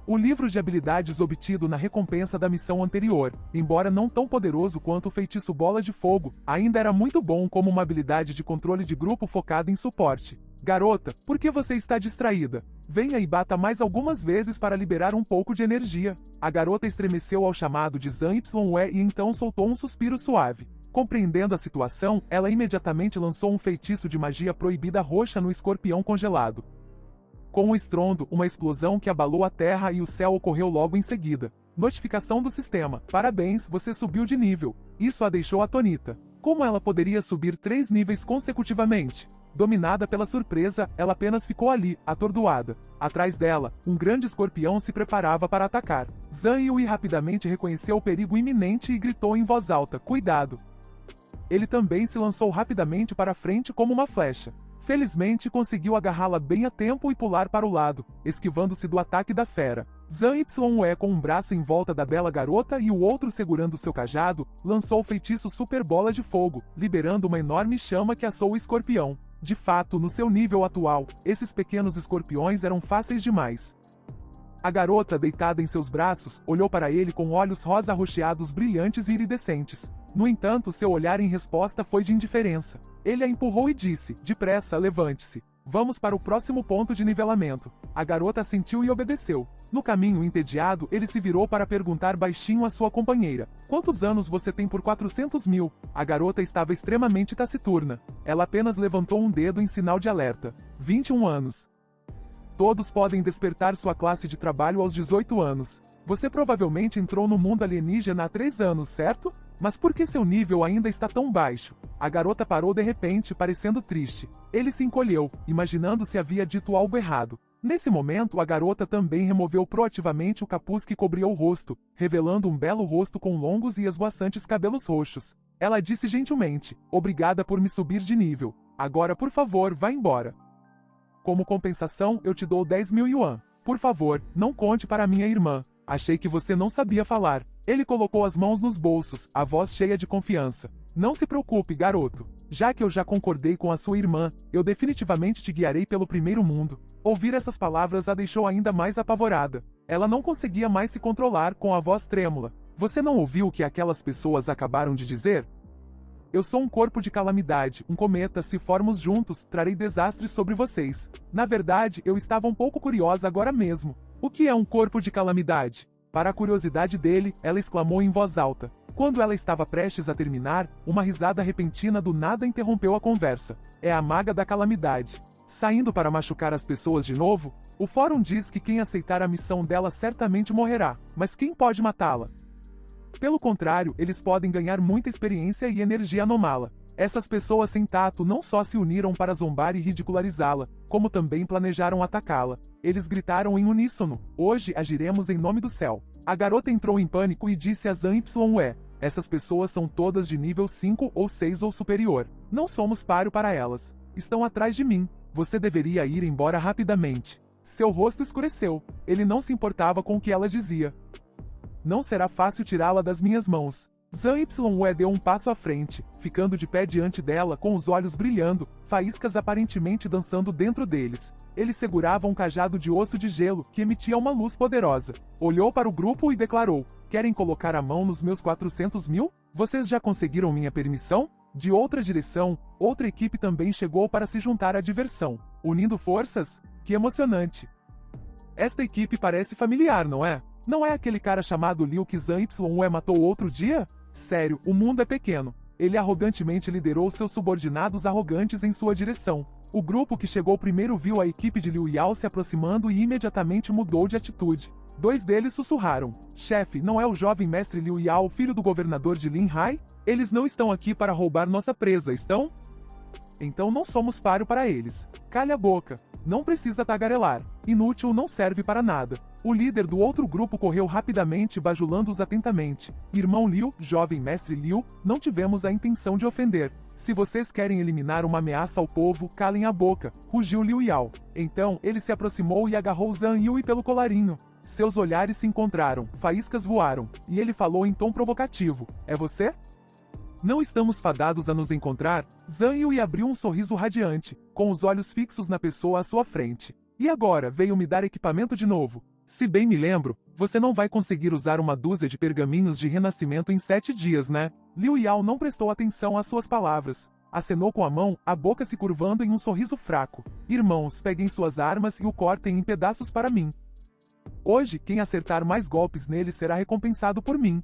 O livro de habilidades obtido na recompensa da missão anterior, embora não tão poderoso quanto o feitiço Bola de Fogo, ainda era muito bom como uma habilidade de controle de grupo focada em suporte. Garota, por que você está distraída? Venha e bata mais algumas vezes para liberar um pouco de energia. A garota estremeceu ao chamado de Zhang Yue e então soltou um suspiro suave. Compreendendo a situação, ela imediatamente lançou um feitiço de magia proibida roxa no escorpião congelado. Com um estrondo, uma explosão que abalou a terra e o céu ocorreu logo em seguida. Notificação do sistema. Parabéns, você subiu de nível. Isso a deixou atonita. Como ela poderia subir 3 níveis consecutivamente? Dominada pela surpresa, ela apenas ficou ali, atordoada. Atrás dela, um grande escorpião se preparava para atacar. Zhang Yue rapidamente reconheceu o perigo iminente e gritou em voz alta, cuidado! Ele também se lançou rapidamente para frente como uma flecha. Felizmente conseguiu agarrá-la bem a tempo e pular para o lado, esquivando-se do ataque da fera. Zhang Yue, com um braço em volta da bela garota e o outro segurando seu cajado, lançou o feitiço Super Bola de Fogo, liberando uma enorme chama que assou o escorpião. De fato, no seu nível atual, esses pequenos escorpiões eram fáceis demais. A garota, deitada em seus braços, olhou para ele com olhos rosa arroxeados brilhantes e iridescentes. No entanto, seu olhar em resposta foi de indiferença. Ele a empurrou e disse, depressa, levante-se. Vamos para o próximo ponto de nivelamento. A garota assentiu e obedeceu. No caminho entediado, ele se virou para perguntar baixinho à sua companheira: quantos anos você tem por 400 mil? A garota estava extremamente taciturna. Ela apenas levantou um dedo em sinal de alerta. 21 anos. Todos podem despertar sua classe de trabalho aos 18 anos. Você provavelmente entrou no mundo alienígena há 3 anos, certo? Mas por que seu nível ainda está tão baixo? A garota parou de repente, parecendo triste. Ele se encolheu, imaginando se havia dito algo errado. Nesse momento, a garota também removeu proativamente o capuz que cobria o rosto, revelando um belo rosto com longos e esvoaçantes cabelos roxos. Ela disse gentilmente: obrigada por me subir de nível. Agora, por favor, vá embora. Como compensação, eu te dou 10 mil yuan. Por favor, não conte para minha irmã. Achei que você não sabia falar. Ele colocou as mãos nos bolsos, a voz cheia de confiança. Não se preocupe, garoto. Já que eu já concordei com a sua irmã, eu definitivamente te guiarei pelo primeiro mundo. Ouvir essas palavras a deixou ainda mais apavorada. Ela não conseguia mais se controlar com a voz trêmula. Você não ouviu o que aquelas pessoas acabaram de dizer? Eu sou um corpo de calamidade, um cometa. Se formos juntos, trarei desastres sobre vocês. Na verdade, eu estava um pouco curiosa agora mesmo. O que é um corpo de calamidade? Para a curiosidade dele, ela exclamou em voz alta. Quando ela estava prestes a terminar, uma risada repentina do nada interrompeu a conversa. É a maga da calamidade. Saindo para machucar as pessoas de novo? O fórum diz que quem aceitar a missão dela certamente morrerá. Mas quem pode matá-la? Pelo contrário, eles podem ganhar muita experiência e energia anômala. Essas pessoas sem tato não só se uniram para zombar e ridicularizá-la, como também planejaram atacá-la. Eles gritaram em uníssono: hoje agiremos em nome do céu. A garota entrou em pânico e disse a Zhang Yue: essas pessoas são todas de nível 5 ou 6 ou superior. Não somos páreo para elas. Estão atrás de mim. Você deveria ir embora rapidamente. Seu rosto escureceu. Ele não se importava com o que ela dizia. Não será fácil tirá-la das minhas mãos. Zhang Yue deu um passo à frente, ficando de pé diante dela com os olhos brilhando, faíscas aparentemente dançando dentro deles. Ele segurava um cajado de osso de gelo que emitia uma luz poderosa. Olhou para o grupo e declarou: querem colocar a mão nos meus 400 mil? Vocês já conseguiram minha permissão? De outra direção, outra equipe também chegou para se juntar à diversão. Unindo forças? Que emocionante! Esta equipe parece familiar, não é? Não é aquele cara chamado Liu que Zhang Yue matou outro dia? Sério, o mundo é pequeno. Ele arrogantemente liderou seus subordinados arrogantes em sua direção. O grupo que chegou primeiro viu a equipe de Liu Yao se aproximando e imediatamente mudou de atitude. 2 deles sussurraram: chefe, não é o jovem mestre Liu Yao, filho do governador de Linhai? Eles não estão aqui para roubar nossa presa, estão? Então não somos páreo para eles. Calha a boca. Não precisa tagarelar. Inútil, não serve para nada. O líder do outro grupo correu rapidamente, bajulando-os atentamente. Irmão Liu, jovem mestre Liu, não tivemos a intenção de ofender. Se vocês querem eliminar uma ameaça ao povo, calem a boca, rugiu Liu Yao. Então, ele se aproximou e agarrou Zhang Yue pelo colarinho. Seus olhares se encontraram, faíscas voaram, e ele falou em tom provocativo: é você? Não estamos fadados a nos encontrar? Zhang Yue abriu um sorriso radiante, com os olhos fixos na pessoa à sua frente. E agora, veio me dar equipamento de novo? Se bem me lembro, você não vai conseguir usar uma dúzia de pergaminhos de renascimento em 7 dias, né? Liu Yao não prestou atenção às suas palavras. Acenou com a mão, a boca se curvando em um sorriso fraco. Irmãos, peguem suas armas e o cortem em pedaços para mim. Hoje, quem acertar mais golpes nele será recompensado por mim.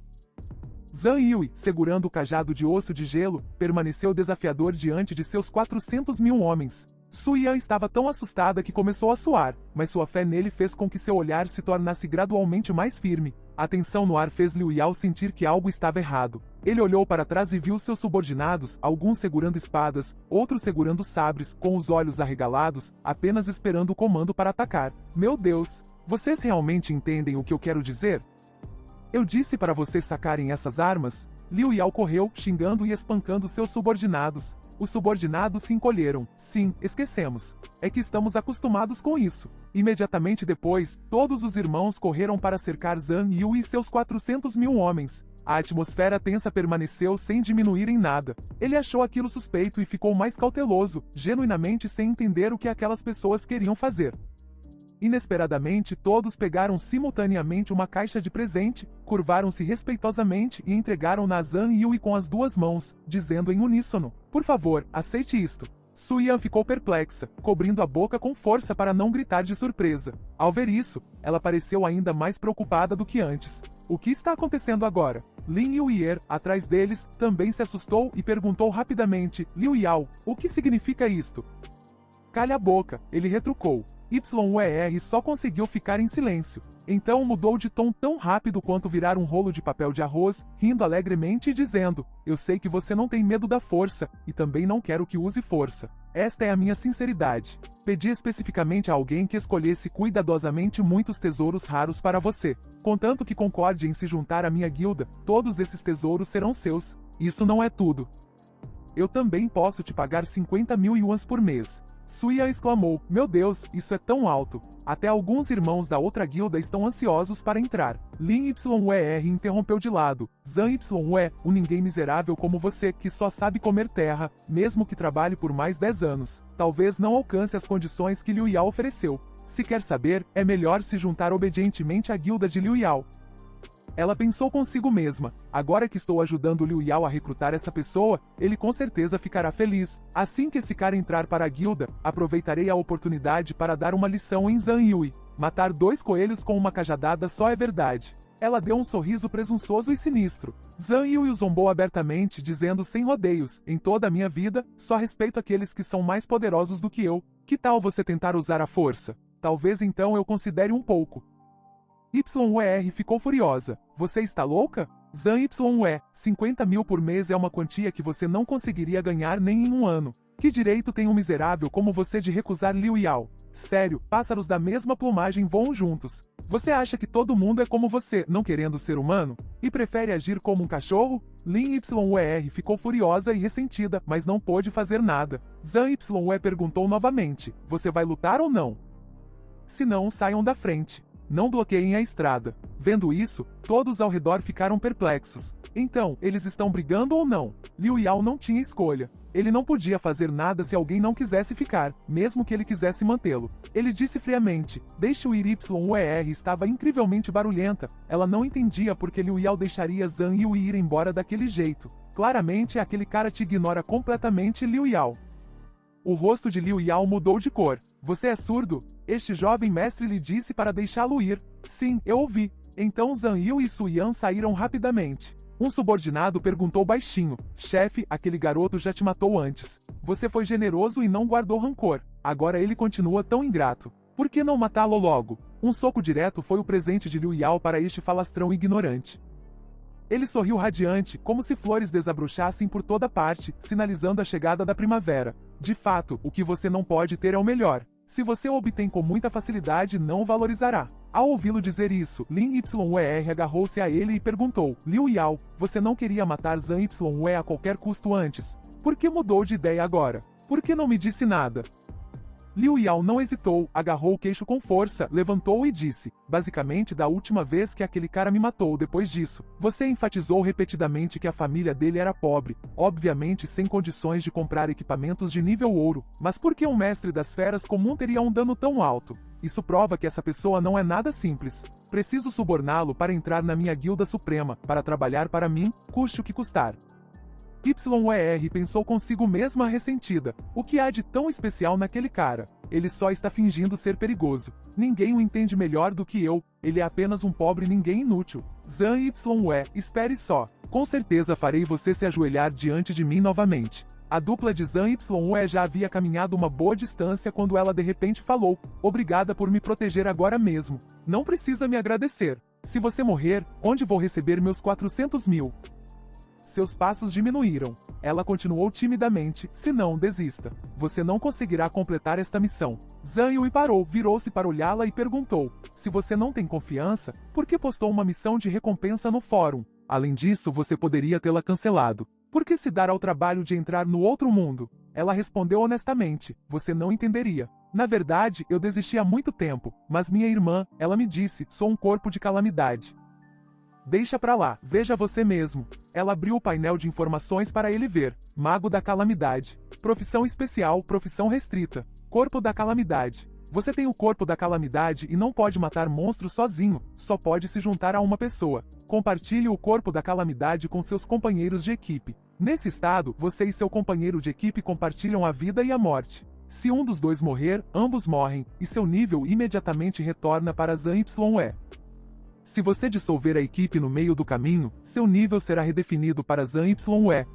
Zhang Yue, segurando o cajado de osso de gelo, permaneceu desafiador diante de seus 400 mil homens. Su Yan estava tão assustada que começou a suar, mas sua fé nele fez com que seu olhar se tornasse gradualmente mais firme. A tensão no ar fez Liu Yao sentir que algo estava errado. Ele olhou para trás e viu seus subordinados, alguns segurando espadas, outros segurando sabres, com os olhos arregalados, apenas esperando o comando para atacar. Meu Deus! Vocês realmente entendem o que eu quero dizer? Eu disse para vocês sacarem essas armas? Liu Yao correu, xingando e espancando seus subordinados. Os subordinados se encolheram. Sim, esquecemos. É que estamos acostumados com isso. Imediatamente depois, todos os irmãos correram para cercar Zhang Yue e seus 400 mil homens. A atmosfera tensa permaneceu sem diminuir em nada. Ele achou aquilo suspeito e ficou mais cauteloso, genuinamente sem entender o que aquelas pessoas queriam fazer. Inesperadamente, todos pegaram simultaneamente uma caixa de presente, curvaram-se respeitosamente e entregaram-na a Zhang Yue com as 2 mãos, dizendo em uníssono: por favor, aceite isto. Su-Yan ficou perplexa, cobrindo a boca com força para não gritar de surpresa. Ao ver isso, ela pareceu ainda mais preocupada do que antes. O que está acontecendo agora? Lin Yuier, atrás deles, também se assustou e perguntou rapidamente: Liu Yao, o que significa isto? Calha a boca, ele retrucou. YER só conseguiu ficar em silêncio. Então mudou de tom tão rápido quanto virar um rolo de papel de arroz, rindo alegremente e dizendo: eu sei que você não tem medo da força, e também não quero que use força. Esta é a minha sinceridade. Pedi especificamente a alguém que escolhesse cuidadosamente muitos tesouros raros para você. Contanto que concorde em se juntar à minha guilda, todos esses tesouros serão seus. Isso não é tudo. Eu também posso te pagar 50.000 yuans por mês. Su-Yan exclamou: meu Deus, isso é tão alto. Até alguns irmãos da outra guilda estão ansiosos para entrar. Lin YER interrompeu de lado. Zhang YE, um ninguém miserável como você que só sabe comer terra, mesmo que trabalhe por mais 10 anos. Talvez não alcance as condições que Liu Yao ofereceu. Se quer saber, é melhor se juntar obedientemente à guilda de Liu Yao. Ela pensou consigo mesma: agora que estou ajudando Liu Yao a recrutar essa pessoa, ele com certeza ficará feliz. Assim que esse cara entrar para a guilda, aproveitarei a oportunidade para dar uma lição em Zhang Yui. Matar 2 coelhos com uma cajadada só é verdade. Ela deu um sorriso presunçoso e sinistro. Zhang Yui o zombou abertamente, dizendo sem rodeios: em toda a minha vida, só respeito aqueles que são mais poderosos do que eu. Que tal você tentar usar a força? Talvez então eu considere um pouco. YER ficou furiosa. Você está louca? Zhang YE, 50.000 por mês é uma quantia que você não conseguiria ganhar nem em um ano. Que direito tem um miserável como você de recusar Liu Yao? Sério, pássaros da mesma plumagem voam juntos. Você acha que todo mundo é como você, não querendo ser humano? E prefere agir como um cachorro? Lin YER ficou furiosa e ressentida, mas não pôde fazer nada. Zhang YE perguntou novamente: você vai lutar ou não? Se não, saiam da frente. Não bloqueiem a estrada. Vendo isso, todos ao redor ficaram perplexos. Então, eles estão brigando ou não? Liu Yao não tinha escolha. Ele não podia fazer nada se alguém não quisesse ficar, mesmo que ele quisesse mantê-lo. Ele disse friamente: deixe o ir. YER estava incrivelmente barulhenta. Ela não entendia por que Liu Yao deixaria Zhang Yui ir embora daquele jeito. Claramente aquele cara te ignora completamente, Liu Yao. O rosto de Liu Yao mudou de cor. Você é surdo? Este jovem mestre lhe disse para deixá-lo ir. Sim, eu ouvi. Então Zhang Yui e Su-Yan saíram rapidamente. Um subordinado perguntou baixinho: chefe, aquele garoto já te matou antes. Você foi generoso e não guardou rancor. Agora ele continua tão ingrato. Por que não matá-lo logo? Um soco direto foi o presente de Liu Yao para este falastrão ignorante. Ele sorriu radiante, como se flores desabrochassem por toda parte, sinalizando a chegada da primavera. De fato, o que você não pode ter é o melhor. Se você o obtém com muita facilidade, não o valorizará. Ao ouvi-lo dizer isso, Lin YER agarrou-se a ele e perguntou: Liu Yao, você não queria matar Zhang YE a qualquer custo antes? Por que mudou de ideia agora? Por que não me disse nada? Liu Yao não hesitou, agarrou o queixo com força, levantou e disse: basicamente da última vez que aquele cara me matou. Depois disso, você enfatizou repetidamente que a família dele era pobre, obviamente sem condições de comprar equipamentos de nível ouro. Mas por que um mestre das feras comum teria um dano tão alto? Isso prova que essa pessoa não é nada simples. Preciso suborná-lo para entrar na minha guilda suprema, para trabalhar para mim, custe o que custar. YER pensou consigo mesma ressentida. O que há de tão especial naquele cara? Ele só está fingindo ser perigoso. Ninguém o entende melhor do que eu. Ele é apenas um pobre ninguém inútil. Zhang YE, espere só. Com certeza farei você se ajoelhar diante de mim novamente. A dupla de Zhang YE já havia caminhado uma boa distância quando ela de repente falou: obrigada por me proteger agora mesmo. Não precisa me agradecer. Se você morrer, onde vou receber meus 400.000? Seus passos diminuíram. Ela continuou timidamente: se não, desista. Você não conseguirá completar esta missão. Zhang Yui parou, virou-se para olhá-la e perguntou: se você não tem confiança, por que postou uma missão de recompensa no fórum? Além disso, você poderia tê-la cancelado. Por que se dar ao trabalho de entrar no outro mundo? Ela respondeu honestamente: você não entenderia. Na verdade, eu desisti há muito tempo, mas minha irmã, ela me disse: sou um corpo de calamidade. Deixa pra lá, veja você mesmo. Ela abriu o painel de informações para ele ver. Mago da Calamidade. Profissão especial, profissão restrita. Corpo da Calamidade. Você tem o corpo da calamidade e não pode matar monstros sozinho, só pode se juntar a uma pessoa. Compartilhe o corpo da calamidade com seus companheiros de equipe. Nesse estado, você e seu companheiro de equipe compartilham a vida e a morte. Se um dos dois morrer, ambos morrem, e seu nível imediatamente retorna para ZYE. Se você dissolver a equipe no meio do caminho, seu nível será redefinido para ZYE,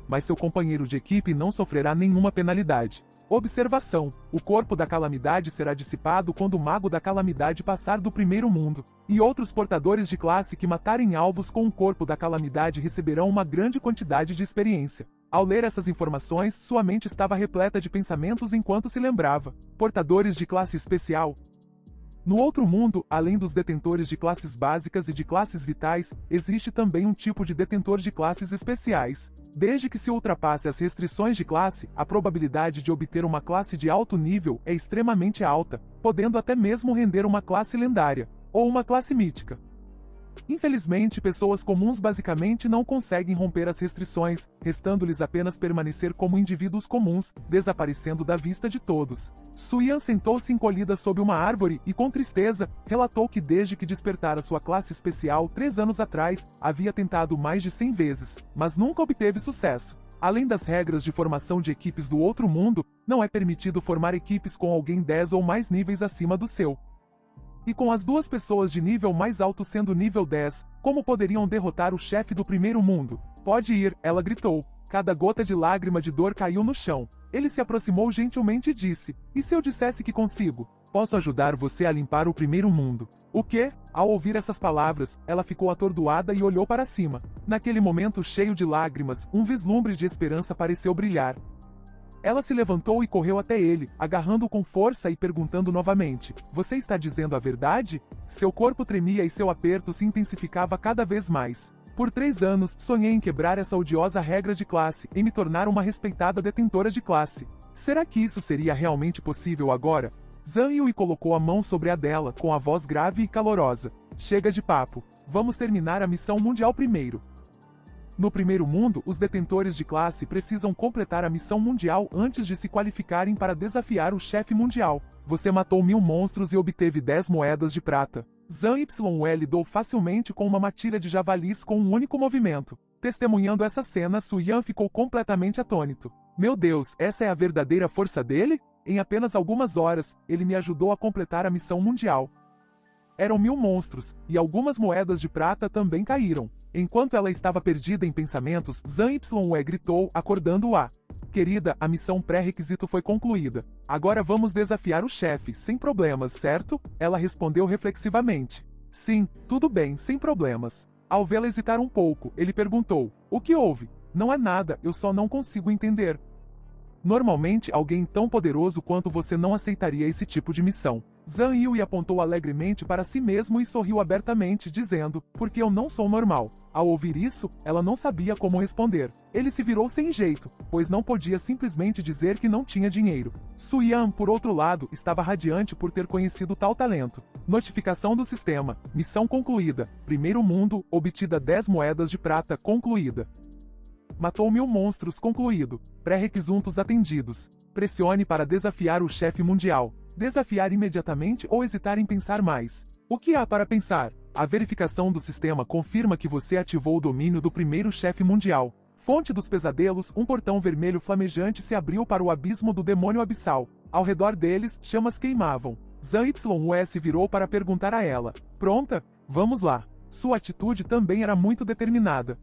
mas seu companheiro de equipe não sofrerá nenhuma penalidade. Observação: o corpo da calamidade será dissipado quando o mago da calamidade passar do primeiro mundo, e outros portadores de classe que matarem alvos com o corpo da calamidade receberão uma grande quantidade de experiência. Ao ler essas informações, sua mente estava repleta de pensamentos enquanto se lembrava. Portadores de classe especial. No outro mundo, além dos detentores de classes básicas e de classes vitais, existe também um tipo de detentor de classes especiais. Desde que se ultrapasse as restrições de classe, a probabilidade de obter uma classe de alto nível é extremamente alta, podendo até mesmo render uma classe lendária, ou uma classe mítica. Infelizmente, pessoas comuns basicamente não conseguem romper as restrições, restando-lhes apenas permanecer como indivíduos comuns, desaparecendo da vista de todos. Suyan sentou-se encolhida sob uma árvore e, com tristeza, relatou que desde que despertara sua classe especial 3 anos atrás, havia tentado mais de 100 vezes, mas nunca obteve sucesso. Além das regras de formação de equipes do outro mundo, não é permitido formar equipes com alguém 10 ou mais níveis acima do seu. E com as duas pessoas de nível mais alto sendo nível 10, como poderiam derrotar o chefe do primeiro mundo? Pode ir, ela gritou. Cada gota de lágrima de dor caiu no chão. Ele se aproximou gentilmente e disse: "E se eu dissesse que consigo? Posso ajudar você a limpar o primeiro mundo." O quê? Ao ouvir essas palavras, ela ficou atordoada e olhou para cima. Naquele momento cheio de lágrimas, um vislumbre de esperança pareceu brilhar. Ela se levantou e correu até ele, agarrando-o com força e perguntando novamente: "Você está dizendo a verdade?" Seu corpo tremia e seu aperto se intensificava cada vez mais. Por 3 anos, sonhei em quebrar essa odiosa regra de classe, em me tornar uma respeitada detentora de classe. Será que isso seria realmente possível agora? Zhang Yui colocou a mão sobre a dela, com a voz grave e calorosa. "Chega de papo. Vamos terminar a missão mundial primeiro." No primeiro mundo, os detentores de classe precisam completar a missão mundial antes de se qualificarem para desafiar o chefe mundial. Você matou 1000 monstros e obteve 10 moedas de prata. Zhang Yue lidou facilmente com uma matilha de javalis com um único movimento. Testemunhando essa cena, Suyan ficou completamente atônito. Meu Deus, essa é a verdadeira força dele? Em apenas algumas horas, ele me ajudou a completar a missão mundial. Eram 1000 monstros, e algumas moedas de prata também caíram. Enquanto ela estava perdida em pensamentos, Zhang Yue gritou, acordando-a. "Querida, a missão pré-requisito foi concluída. Agora vamos desafiar o chefe, sem problemas, certo?" Ela respondeu reflexivamente. "Sim, tudo bem, sem problemas." Ao vê-la hesitar um pouco, ele perguntou: "O que houve?" "Não é nada, eu só não consigo entender." Normalmente, alguém tão poderoso quanto você não aceitaria esse tipo de missão. Zhang Yui apontou alegremente para si mesmo e sorriu abertamente, dizendo: "Porque eu não sou normal." Ao ouvir isso, ela não sabia como responder. Ele se virou sem jeito, pois não podia simplesmente dizer que não tinha dinheiro. Suyan, por outro lado, estava radiante por ter conhecido tal talento. Notificação do sistema: missão concluída. Primeiro mundo, obtida 10 moedas de prata, concluída. Matou 1000 monstros, concluído. Pré-requisitos atendidos. Pressione para desafiar o chefe mundial. Desafiar imediatamente ou hesitar em pensar mais. O que há para pensar? A verificação do sistema confirma que você ativou o domínio do primeiro chefe mundial. Fonte dos pesadelos, um portão vermelho flamejante se abriu para o abismo do demônio abissal. Ao redor deles, chamas queimavam. Zhang Yue se virou para perguntar a ela: "Pronta? Vamos lá." Sua atitude também era muito determinada.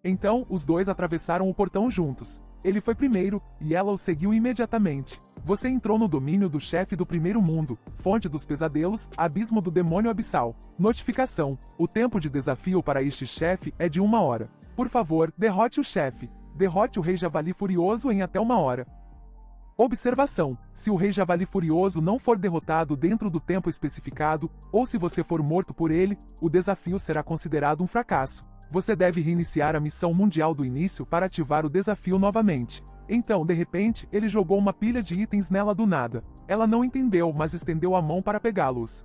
Então, os dois atravessaram o portão juntos. Ele foi primeiro, e ela o seguiu imediatamente. Você entrou no domínio do chefe do primeiro mundo, fonte dos pesadelos, abismo do demônio abissal. Notificação: o tempo de desafio para este chefe é de 1 hora. Por favor, derrote o chefe. Derrote o Rei Javali Furioso em até 1 hora. Observação: se o Rei Javali Furioso não for derrotado dentro do tempo especificado, ou se você for morto por ele, o desafio será considerado um fracasso. Você deve reiniciar a missão mundial do início para ativar o desafio novamente. Então, de repente, ele jogou uma pilha de itens nela do nada. Ela não entendeu, mas estendeu a mão para pegá-los.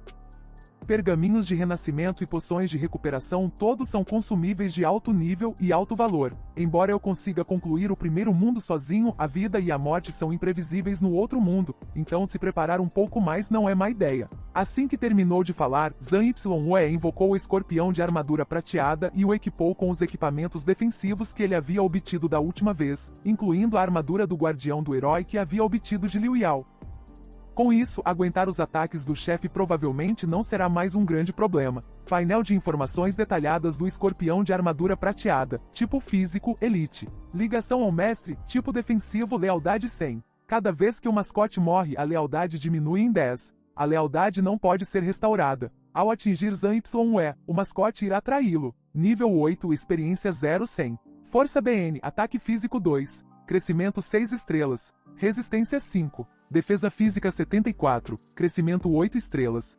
Pergaminhos de renascimento e poções de recuperação todos são consumíveis de alto nível e alto valor. Embora eu consiga concluir o primeiro mundo sozinho, a vida e a morte são imprevisíveis no outro mundo, então se preparar um pouco mais não é má ideia. Assim que terminou de falar, Zhang Yue invocou o escorpião de armadura prateada e o equipou com os equipamentos defensivos que ele havia obtido da última vez, incluindo a armadura do guardião do herói que havia obtido de Liu Yao. Com isso, aguentar os ataques do chefe provavelmente não será mais um grande problema. Painel de informações detalhadas do escorpião de armadura prateada, tipo físico, elite. Ligação ao mestre, tipo defensivo, lealdade 100. Cada vez que o mascote morre, a lealdade diminui em 10. A lealdade não pode ser restaurada. Ao atingir Zhang Yue, o mascote irá traí-lo. Nível 8, experiência 0-100. Força BN, ataque físico 2. Crescimento 6 estrelas. Resistência 5. Defesa física 74. Crescimento 8 estrelas.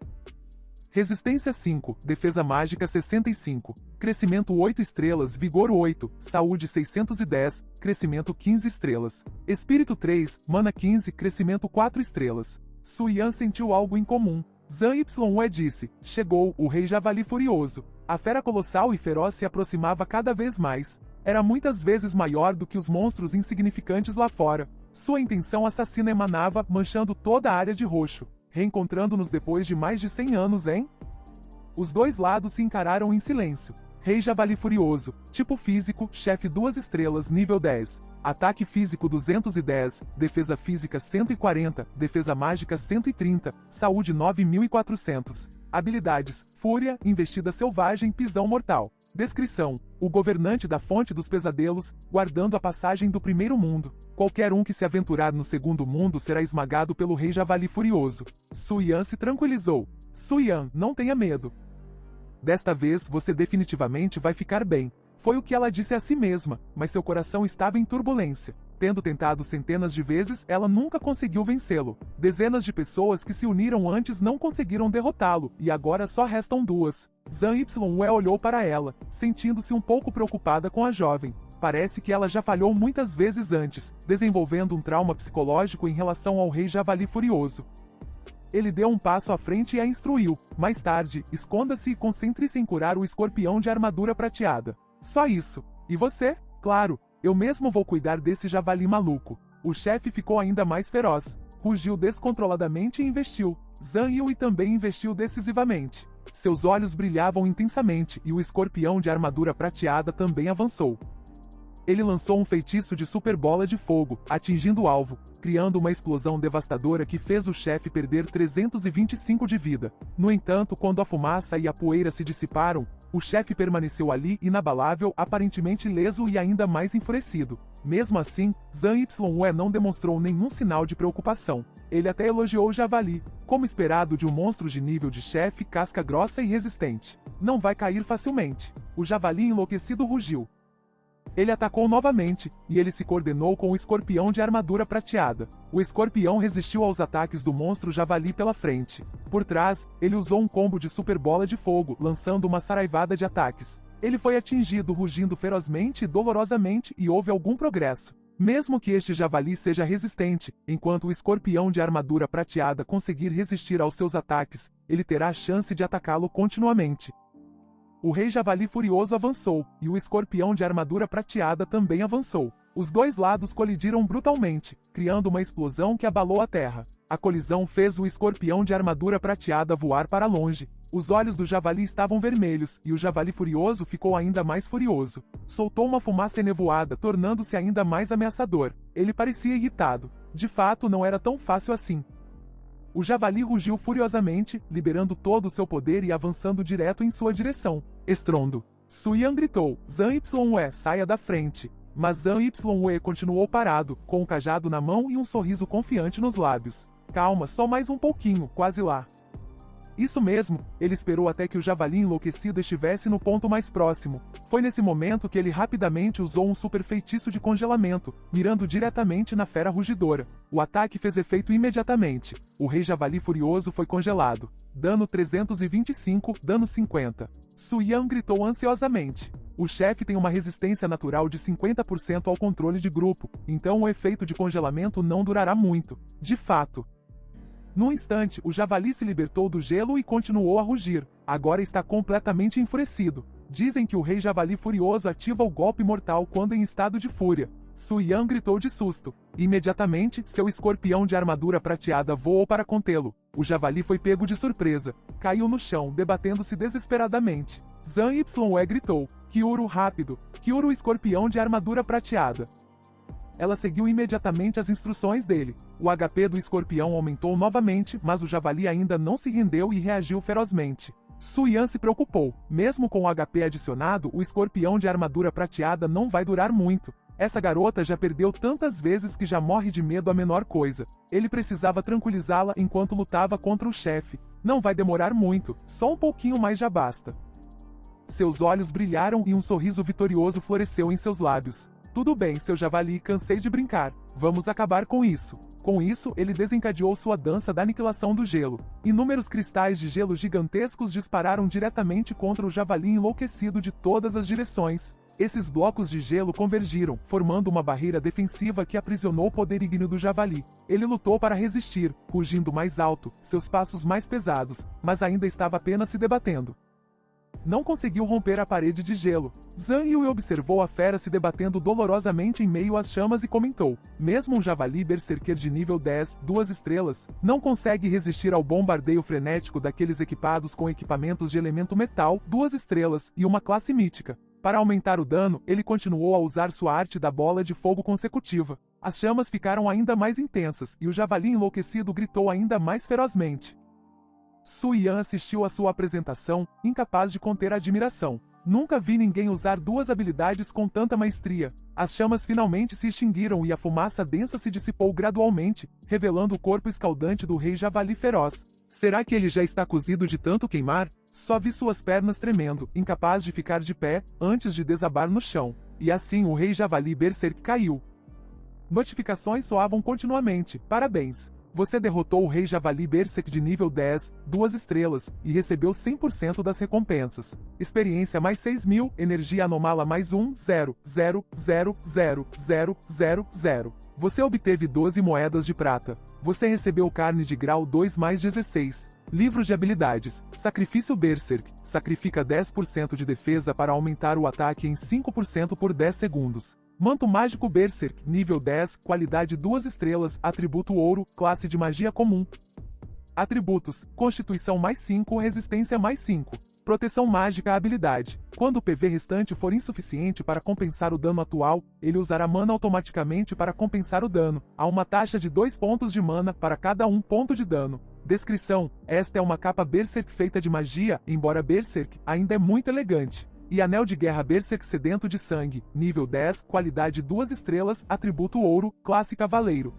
Resistência 5. Defesa mágica 65. Crescimento 8 estrelas. Vigor 8. Saúde 610. Crescimento 15 estrelas. Espírito 3. Mana 15. Crescimento 4 estrelas. Su Yan sentiu algo incomum. Zhang Yue disse: chegou, o Rei Javali Furioso. A fera colossal e feroz se aproximava cada vez mais. Era muitas vezes maior do que os monstros insignificantes lá fora. Sua intenção assassina emanava, manchando toda a área de roxo. Reencontrando-nos depois de mais de 100 anos, hein? Os dois lados se encararam em silêncio. Rei Javali Furioso, tipo físico, chefe 2 estrelas, nível 10. Ataque físico 210, defesa física 140, defesa mágica 130, saúde 9400. Habilidades: Fúria, Investida Selvagem, Pisão Mortal. Descrição: o governante da Fonte dos Pesadelos, guardando a passagem do primeiro mundo. Qualquer um que se aventurar no segundo mundo será esmagado pelo Rei Javali Furioso. Su Yan se tranquilizou. Su Yan, não tenha medo. Desta vez você definitivamente vai ficar bem. Foi o que ela disse a si mesma, mas seu coração estava em turbulência. Tendo tentado centenas de vezes, ela nunca conseguiu vencê-lo. Dezenas de pessoas que se uniram antes não conseguiram derrotá-lo, e agora só restam 2. Zhang Yue olhou para ela, sentindo-se um pouco preocupada com a jovem. Parece que ela já falhou muitas vezes antes, desenvolvendo um trauma psicológico em relação ao Rei Javali Furioso. Ele deu um passo à frente e a instruiu. Mais tarde, esconda-se e concentre-se em curar o escorpião de armadura prateada. Só isso. E você? Claro, eu mesmo vou cuidar desse javali maluco. O chefe ficou ainda mais feroz. Rugiu descontroladamente e investiu. Zhang Yue também investiu decisivamente. Seus olhos brilhavam intensamente e o escorpião de armadura prateada também avançou. Ele lançou um feitiço de super bola de fogo, atingindo o alvo, criando uma explosão devastadora que fez o chefe perder 325 de vida. No entanto, quando a fumaça e a poeira se dissiparam, o chefe permaneceu ali inabalável, aparentemente ileso e ainda mais enfurecido. Mesmo assim, Zhang Yue não demonstrou nenhum sinal de preocupação. Ele até elogiou o javali, como esperado de um monstro de nível de chefe, casca grossa e resistente. Não vai cair facilmente. O javali enlouquecido rugiu. Ele atacou novamente, e ele se coordenou com o escorpião de armadura prateada. O escorpião resistiu aos ataques do monstro javali pela frente. Por trás, ele usou um combo de super bola de fogo, lançando uma saraivada de ataques. Ele foi atingido rugindo ferozmente e dolorosamente e houve algum progresso. Mesmo que este javali seja resistente, enquanto o escorpião de armadura prateada conseguir resistir aos seus ataques, ele terá a chance de atacá-lo continuamente. O Rei Javali Furioso avançou, e o escorpião de armadura prateada também avançou. Os dois lados colidiram brutalmente, criando uma explosão que abalou a terra. A colisão fez o escorpião de armadura prateada voar para longe. Os olhos do javali estavam vermelhos, e o Javali Furioso ficou ainda mais furioso. Soltou uma fumaça enevoada, tornando-se ainda mais ameaçador. Ele parecia irritado. De fato, não era tão fácil assim. O javali rugiu furiosamente, liberando todo o seu poder e avançando direto em sua direção. Estrondo. Su Yan gritou: Zhang Yue, saia da frente. Mas Zhang Yue continuou parado, com o cajado na mão e um sorriso confiante nos lábios. Calma, só mais um pouquinho, quase lá. Isso mesmo, ele esperou até que o javali enlouquecido estivesse no ponto mais próximo. Foi nesse momento que ele rapidamente usou um super feitiço de congelamento, mirando diretamente na fera rugidora. O ataque fez efeito imediatamente. O Rei Javali Furioso foi congelado. Dano 325, dano 50. Su Yan gritou ansiosamente. O chefe tem uma resistência natural de 50% ao controle de grupo, então o efeito de congelamento não durará muito. De fato. Num instante, o javali se libertou do gelo e continuou a rugir. Agora está completamente enfurecido. Dizem que o rei javali furioso ativa o golpe mortal quando em estado de fúria. Su Yan gritou de susto. Imediatamente, seu escorpião de armadura prateada voou para contê-lo. O javali foi pego de surpresa. Caiu no chão, debatendo-se desesperadamente. Zhang Yue gritou. Kyuru rápido. Kyuru escorpião de armadura prateada. Ela seguiu imediatamente as instruções dele. O HP do escorpião aumentou novamente, mas o javali ainda não se rendeu e reagiu ferozmente. Su Yan se preocupou. Mesmo com o HP adicionado, o escorpião de armadura prateada não vai durar muito. Essa garota já perdeu tantas vezes que já morre de medo a menor coisa. Ele precisava tranquilizá-la enquanto lutava contra o chefe. Não vai demorar muito, só um pouquinho mais já basta. Seus olhos brilharam e um sorriso vitorioso floresceu em seus lábios. Tudo bem, seu javali, cansei de brincar. Vamos acabar com isso. Com isso, ele desencadeou sua dança da aniquilação do gelo. Inúmeros cristais de gelo gigantescos dispararam diretamente contra o javali enlouquecido de todas as direções. Esses blocos de gelo convergiram, formando uma barreira defensiva que aprisionou o poder ígneo do javali. Ele lutou para resistir, rugindo mais alto, seus passos mais pesados, mas ainda estava apenas se debatendo. Não conseguiu romper a parede de gelo. Zhang Yue observou a fera se debatendo dolorosamente em meio às chamas e comentou. Mesmo um javali berserker de nível 10, 2 estrelas, não consegue resistir ao bombardeio frenético daqueles equipados com equipamentos de elemento metal, 2 estrelas e uma classe mítica. Para aumentar o dano, ele continuou a usar sua arte da bola de fogo consecutiva. As chamas ficaram ainda mais intensas e o javali enlouquecido gritou ainda mais ferozmente. Su Yan assistiu à sua apresentação, incapaz de conter a admiração. Nunca vi ninguém usar 2 habilidades com tanta maestria. As chamas finalmente se extinguiram e a fumaça densa se dissipou gradualmente, revelando o corpo escaldante do rei javali feroz. Será que ele já está cozido de tanto queimar? Só vi suas pernas tremendo, incapaz de ficar de pé, antes de desabar no chão. E assim o rei javali berserk caiu. Notificações soavam continuamente. Parabéns! Você derrotou o rei javali berserk de nível 10, 2 estrelas, e recebeu 100% das recompensas. Experiência mais 6.000, energia anomala mais 1,0000000. Você obteve 12 moedas de prata. Você recebeu carne de grau 2 mais 16. Livro de habilidades. Sacrifício berserk. Sacrifica 10% de defesa para aumentar o ataque em 5% por 10 segundos. Manto mágico berserk, nível 10, qualidade 2 estrelas, atributo ouro, classe de magia comum. Atributos: Constituição mais 5, Resistência mais 5. Proteção mágica habilidade. Quando o PV restante for insuficiente para compensar o dano atual, ele usará mana automaticamente para compensar o dano. Há uma taxa de 2 pontos de mana para cada 1 ponto de dano. Descrição: esta é uma capa berserk feita de magia, embora berserk, ainda é muito elegante. E anel de guerra berserk sedento de sangue, nível 10, qualidade 2 estrelas, atributo ouro, classe cavaleiro.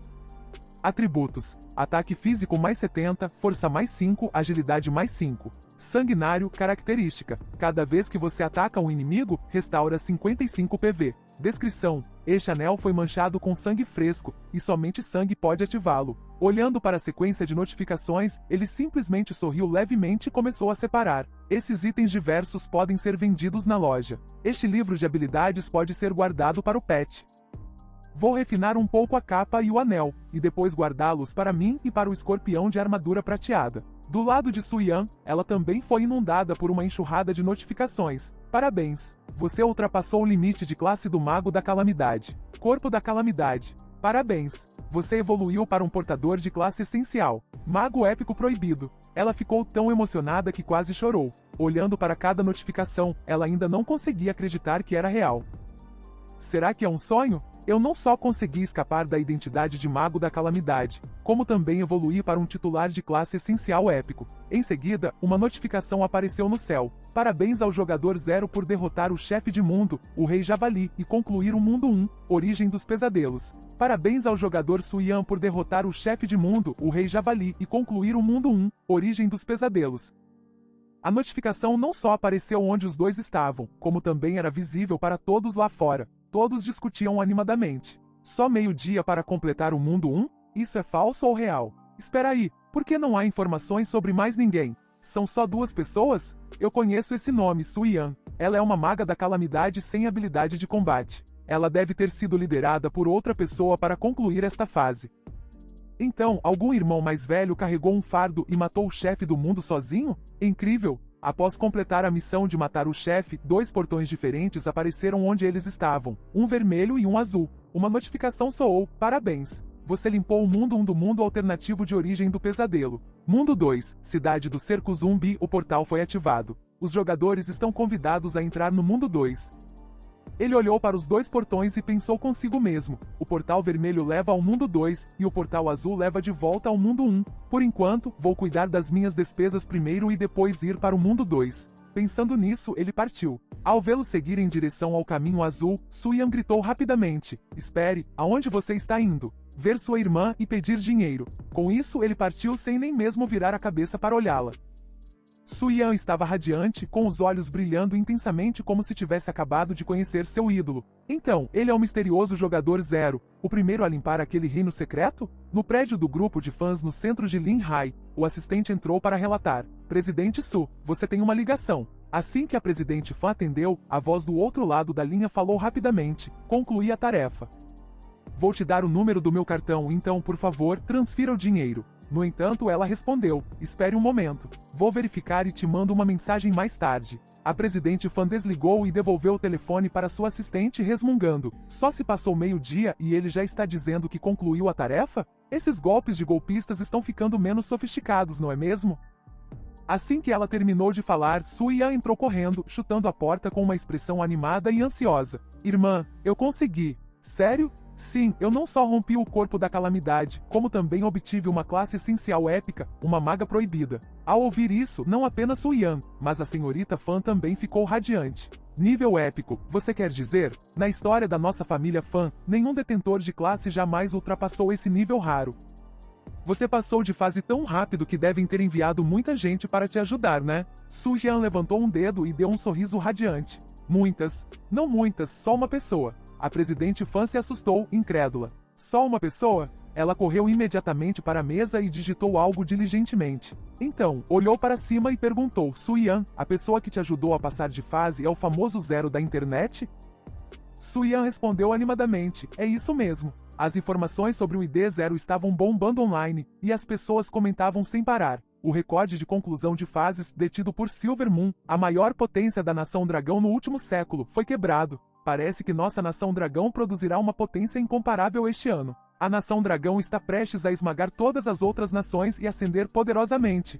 Atributos: ataque físico mais 70, força mais 5, agilidade mais 5. Sanguinário, característica: cada vez que você ataca um inimigo, restaura 55 PV. Descrição: este anel foi manchado com sangue fresco, e somente sangue pode ativá-lo. Olhando para a sequência de notificações, ele simplesmente sorriu levemente e começou a separar. Esses itens diversos podem ser vendidos na loja. Este livro de habilidades pode ser guardado para o pet. Vou refinar um pouco a capa e o anel, e depois guardá-los para mim e para o escorpião de armadura prateada. Do lado de Su Yan, ela também foi inundada por uma enxurrada de notificações. Parabéns! Você ultrapassou o limite de classe do Mago da Calamidade. Corpo da Calamidade. Parabéns! Você evoluiu para um portador de classe essencial. Mago épico proibido. Ela ficou tão emocionada que quase chorou. Olhando para cada notificação, ela ainda não conseguia acreditar que era real. Será que é um sonho? Eu não só consegui escapar da identidade de Mago da Calamidade, como também evoluí para um titular de classe essencial épico. Em seguida, uma notificação apareceu no céu. Parabéns ao jogador 0 por derrotar o chefe de mundo, o Rei Javali, e concluir o mundo 1, Origem dos Pesadelos. Parabéns ao jogador Su Yan por derrotar o chefe de mundo, o Rei Javali, e concluir o mundo 1, Origem dos Pesadelos. A notificação não só apareceu onde os dois estavam, como também era visível para todos lá fora. Todos discutiam animadamente. Só meio-dia para completar o mundo 1? Isso é falso ou real? Espera aí, por que não há informações sobre mais ninguém? São só 2 pessoas? Eu conheço esse nome, Su Yan. Ela é uma maga da calamidade sem habilidade de combate. Ela deve ter sido liderada por outra pessoa para concluir esta fase. Então, algum irmão mais velho carregou um fardo e matou o chefe do mundo sozinho? Incrível! Após completar a missão de matar o chefe, 2 portões diferentes apareceram onde eles estavam, um vermelho e um azul. Uma notificação soou: parabéns! Você limpou o mundo 1 do mundo alternativo de origem do pesadelo. Mundo 2, cidade do cerco zumbi, o portal foi ativado. Os jogadores estão convidados a entrar no mundo 2. Ele olhou para os 2 portões e pensou consigo mesmo: o portal vermelho leva ao mundo 2, e o portal azul leva de volta ao mundo 1. Por enquanto, vou cuidar das minhas despesas primeiro e depois ir para o mundo 2. Pensando nisso, ele partiu. Ao vê-lo seguir em direção ao caminho azul, Su-Yan gritou rapidamente: espere, aonde você está indo? Ver sua irmã e pedir dinheiro. Com isso, ele partiu sem nem mesmo virar a cabeça para olhá-la. Su-Yan estava radiante, com os olhos brilhando intensamente como se tivesse acabado de conhecer seu ídolo. Então, ele é o misterioso jogador Zero, o primeiro a limpar aquele reino secreto? No prédio do grupo de fãs no centro de Linhai, o assistente entrou para relatar: Presidente Su, você tem uma ligação. Assim que a presidente fã atendeu, a voz do outro lado da linha falou rapidamente: concluí a tarefa. Vou te dar o número do meu cartão, então, por favor, transfira o dinheiro. No entanto, ela respondeu: espere um momento. Vou verificar e te mando uma mensagem mais tarde. A presidente fã desligou e devolveu o telefone para sua assistente resmungando: só se passou meio-dia e ele já está dizendo que concluiu a tarefa? Esses golpes de golpistas estão ficando menos sofisticados, não é mesmo? Assim que ela terminou de falar, Su-Yan entrou correndo, chutando a porta com uma expressão animada e ansiosa. Irmã, eu consegui. Sério? Sim, eu não só rompi o corpo da calamidade, como também obtive uma classe essencial épica, uma maga proibida. Ao ouvir isso, não apenas Su-Yan, mas a senhorita fã também ficou radiante. Nível épico, você quer dizer? Na história da nossa família fã, nenhum detentor de classe jamais ultrapassou esse nível raro. Você passou de fase tão rápido que devem ter enviado muita gente para te ajudar, né? Su-Yan levantou um dedo e deu um sorriso radiante. Muitas. Não muitas, só uma pessoa. A presidente fã se assustou, incrédula. Só uma pessoa? Ela correu imediatamente para a mesa e digitou algo diligentemente. Então, olhou para cima e perguntou: Su-Yan, a pessoa que te ajudou a passar de fase é o famoso Zero da internet? Su-Yan respondeu animadamente: é isso mesmo. As informações sobre o ID Zero estavam bombando online, e as pessoas comentavam sem parar. O recorde de conclusão de fases, detido por Silver Moon, a maior potência da Nação Dragão no último século, foi quebrado. Parece que nossa Nação Dragão produzirá uma potência incomparável este ano. A Nação Dragão está prestes a esmagar todas as outras nações e ascender poderosamente.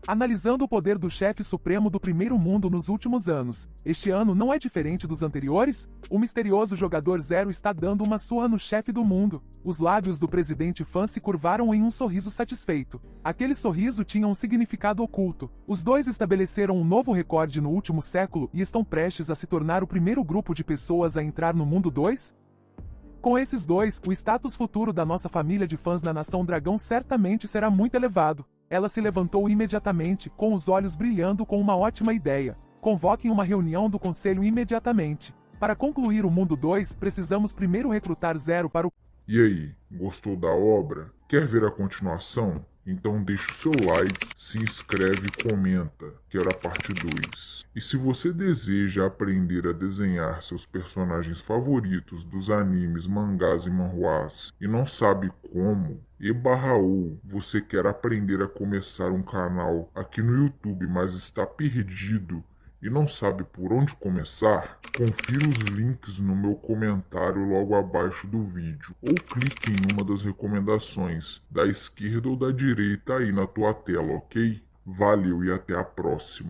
Analisando o poder do chefe supremo do primeiro mundo nos últimos anos, este ano não é diferente dos anteriores? O misterioso jogador Zero está dando uma surra no chefe do mundo. Os lábios do presidente fã se curvaram em um sorriso satisfeito. Aquele sorriso tinha um significado oculto. Os dois estabeleceram um novo recorde no último século e estão prestes a se tornar o primeiro grupo de pessoas a entrar no mundo 2? Com esses dois, o status futuro da nossa família de fãs na Nação Dragão certamente será muito elevado. Ela se levantou imediatamente, com os olhos brilhando com uma ótima ideia. Convoquem uma reunião do conselho imediatamente. Para concluir o mundo 2, precisamos primeiro recrutar Zero para o... E aí, gostou da obra? Quer ver a continuação? Então deixa o seu like, se inscreve e comenta. Quero a parte 2. E se você deseja aprender a desenhar seus personagens favoritos dos animes, mangás e manhwas e não sabe como, ou você quer aprender a começar um canal aqui no YouTube, mas está perdido e não sabe por onde começar, confira os links no meu comentário logo abaixo do vídeo, ou clique em uma das recomendações, da esquerda ou da direita aí na tua tela, ok? Valeu e até a próxima!